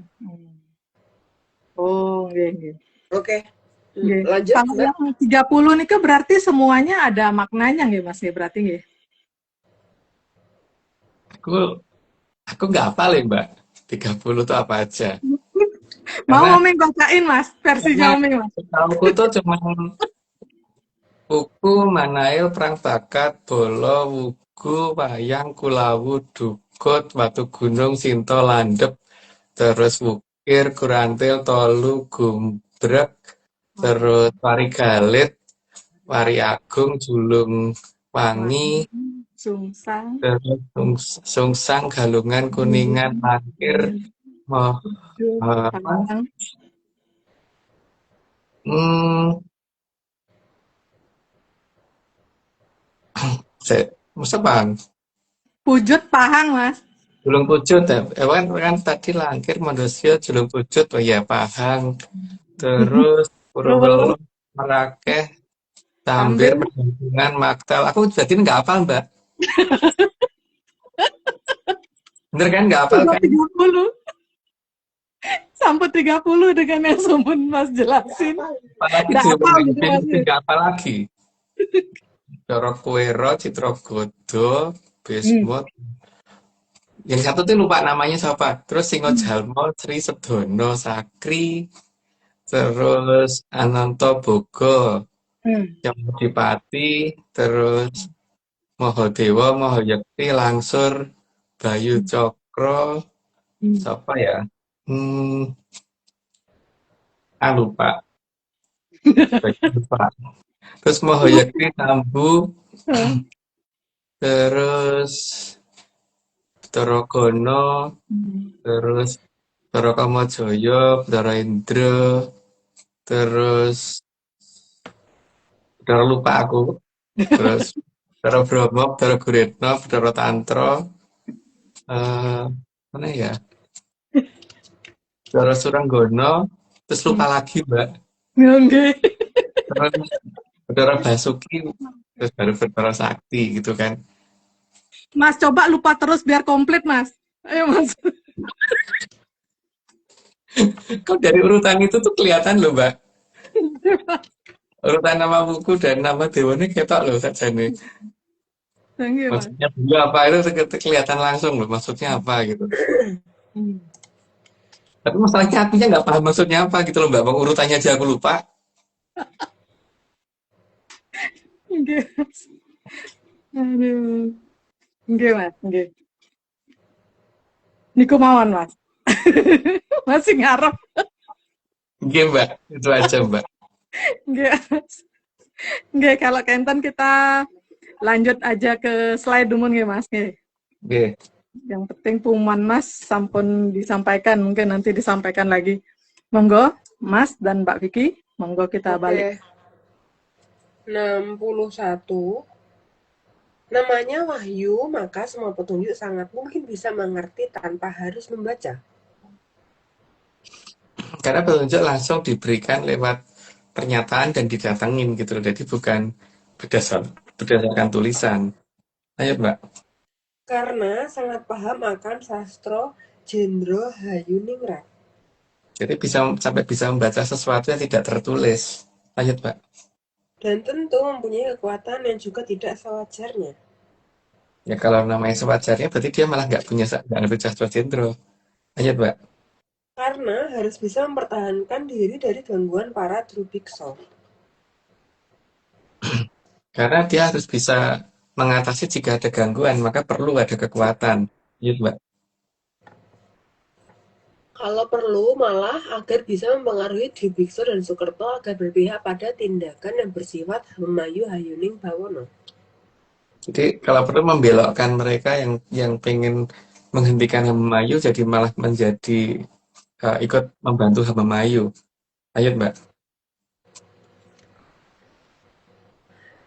Oh, oke. Oke. Oke. Lanjut, Kalau Mbak. yang 30 nih kan berarti semuanya ada maknanya nggih, Mas? Ya, berarti nggih. Aku nggak hafal ya Mbak. 30 itu apa aja. Mau Karena Omeng bacain, Mas, versinya Omeng, Mas. tahuku tuh cuma buku, manail, perang bakat, bolo, wugu, wayang, kulawu, dukut, watu gunung, sinto, landep, terus wukir, kurantil, tolu, gumbrek, terus wari galit, wari agung, julung wangi, Sungsang. terus sungsang, galungan, kuningan, langkir, mau apa? Pahang. Masa bang? Pujut Pahang, Mas. Julung pujut ya. Kan tadi langkir manusia julung pujut oh ya Pahang. Terus Purwelo, Merakeh, Tambir, Pedangkungan, Maktal. Aku jadi nggak hafal Mbak. Bener kan nggak hafal kan? 30. Sampai 30 dengan yang sumpun Mas jelasin. Apalagi Nggak julung hafal gitu, pujut Mas. nggak hafal lagi. Coro Kuero, Citrogodo, Bismut. Yang satu tuh lupa namanya siapa. Terus Singo Jalmo, Sri Sedono, Sakri, terus Ananto Bogo, yang Dipati, terus Mahadewa, Mahayakti, Langsur, Bayu Cokro, siapa ya? Lupa. Lupa. Terus Mahayakti, Tambu, terus Torogono, terus Toro Kamajaya, Toro Indra, terus Toro lupa aku, terus Toro Bromo, Toro Guritno, Toro Tantro, mana ya? Toro Suranggono, terus lupa lagi Mbak. Nggih. Terus Toro Basuki, terus baru Toro Sakti gitu kan. Mas coba lupa terus biar komplit Mas. Ayo Mas. Kok dari urutan itu tuh kelihatan loh Mbak. Urutan nama buku dan nama dewannya ketok loh sajane. Thank you Mas. Maksudnya dulu apa itu kelihatan langsung loh maksudnya apa gitu. Tapi masalahnya akunya nggak paham maksudnya apa gitu loh Mbak. Bang urutannya aja aku lupa. Nggih Mas. Aduh. Nggih Mas, nggih. Niku mawon Mas. Masih ngarep. Nggih Mbak, itu aja Mbak. Nggih Mas. Nggih, kalau kenten kita lanjut aja ke slide dumun nggih Mas. Nggih. Nggih. Yang penting pengumuman Mas sampun disampaikan, mungkin nanti disampaikan lagi. Monggo Mas dan Mbak Vicky, monggo kita balik. 61. Namanya Wahyu, maka semua petunjuk sangat mungkin bisa mengerti tanpa harus membaca. Karena petunjuk langsung diberikan lewat pernyataan dan didatengin gitu loh. Jadi bukan berdasarkan tulisan. Ayo Mbak. Karena sangat paham akan sastra Jendro Hayuningrat. Jadi sampai bisa membaca sesuatu yang tidak tertulis. Lanjut Mbak. Dan tentu mempunyai kekuatan yang juga tidak sewajarnya. Ya kalau namanya sewajarnya berarti dia malah nggak ngerti sastra Jendro. Lanjut Mbak. Karena harus bisa mempertahankan diri dari gangguan para drubiksa. Karena dia harus bisa mengatasi jika ada gangguan, maka perlu ada kekuatan. Lanjut Mbak. Kalau perlu malah agar bisa mempengaruhi Drubiksa dan Sukerto agar berpihak pada tindakan yang bersifat Hemayu Hayuning Bawono. Jadi kalau perlu membelokkan mereka yang pengen menghentikan Hemayu jadi malah menjadi ikut membantu Hemayu. Lanjut Mbak.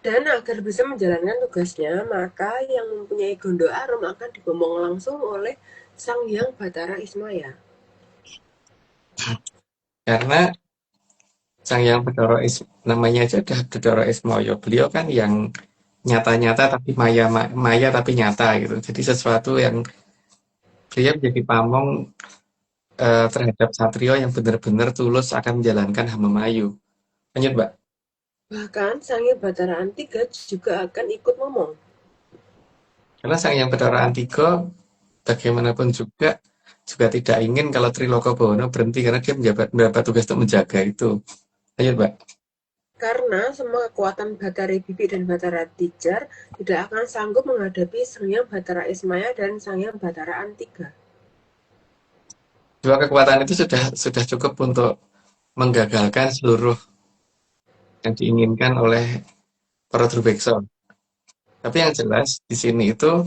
Dan agar bisa menjalankan tugasnya, maka yang mempunyai Gondo Arum akan dibomong langsung oleh Sang Hyang Bathara Ismaya. Karena Sang Hyang Bathara namanya aja udah Bathara Ismaya. Beliau kan yang nyata-nyata tapi maya tapi nyata gitu. Jadi sesuatu yang beliau menjadi pamong terhadap satrio yang benar-benar tulus akan menjalankan Hamayu. Lanjut Mbak. Bahkan Sang Hyang Bathara Antiga juga akan ikut ngomong. Karena Sang Hyang Bathara Antiga bagaimanapun juga tidak ingin kalau Triloka Bawana berhenti karena dia mendapat tugas untuk menjaga itu. Lanjut Mbak. Karena semua kekuatan Bathara Bibi dan Bathara Tijar tidak akan sanggup menghadapi Sang Hyang Bathara Ismaya dan Sang Hyang Bathara Antiga. Dua kekuatan itu sudah cukup untuk menggagalkan seluruh yang diinginkan oleh para Drubeksa. Tapi yang jelas di sini itu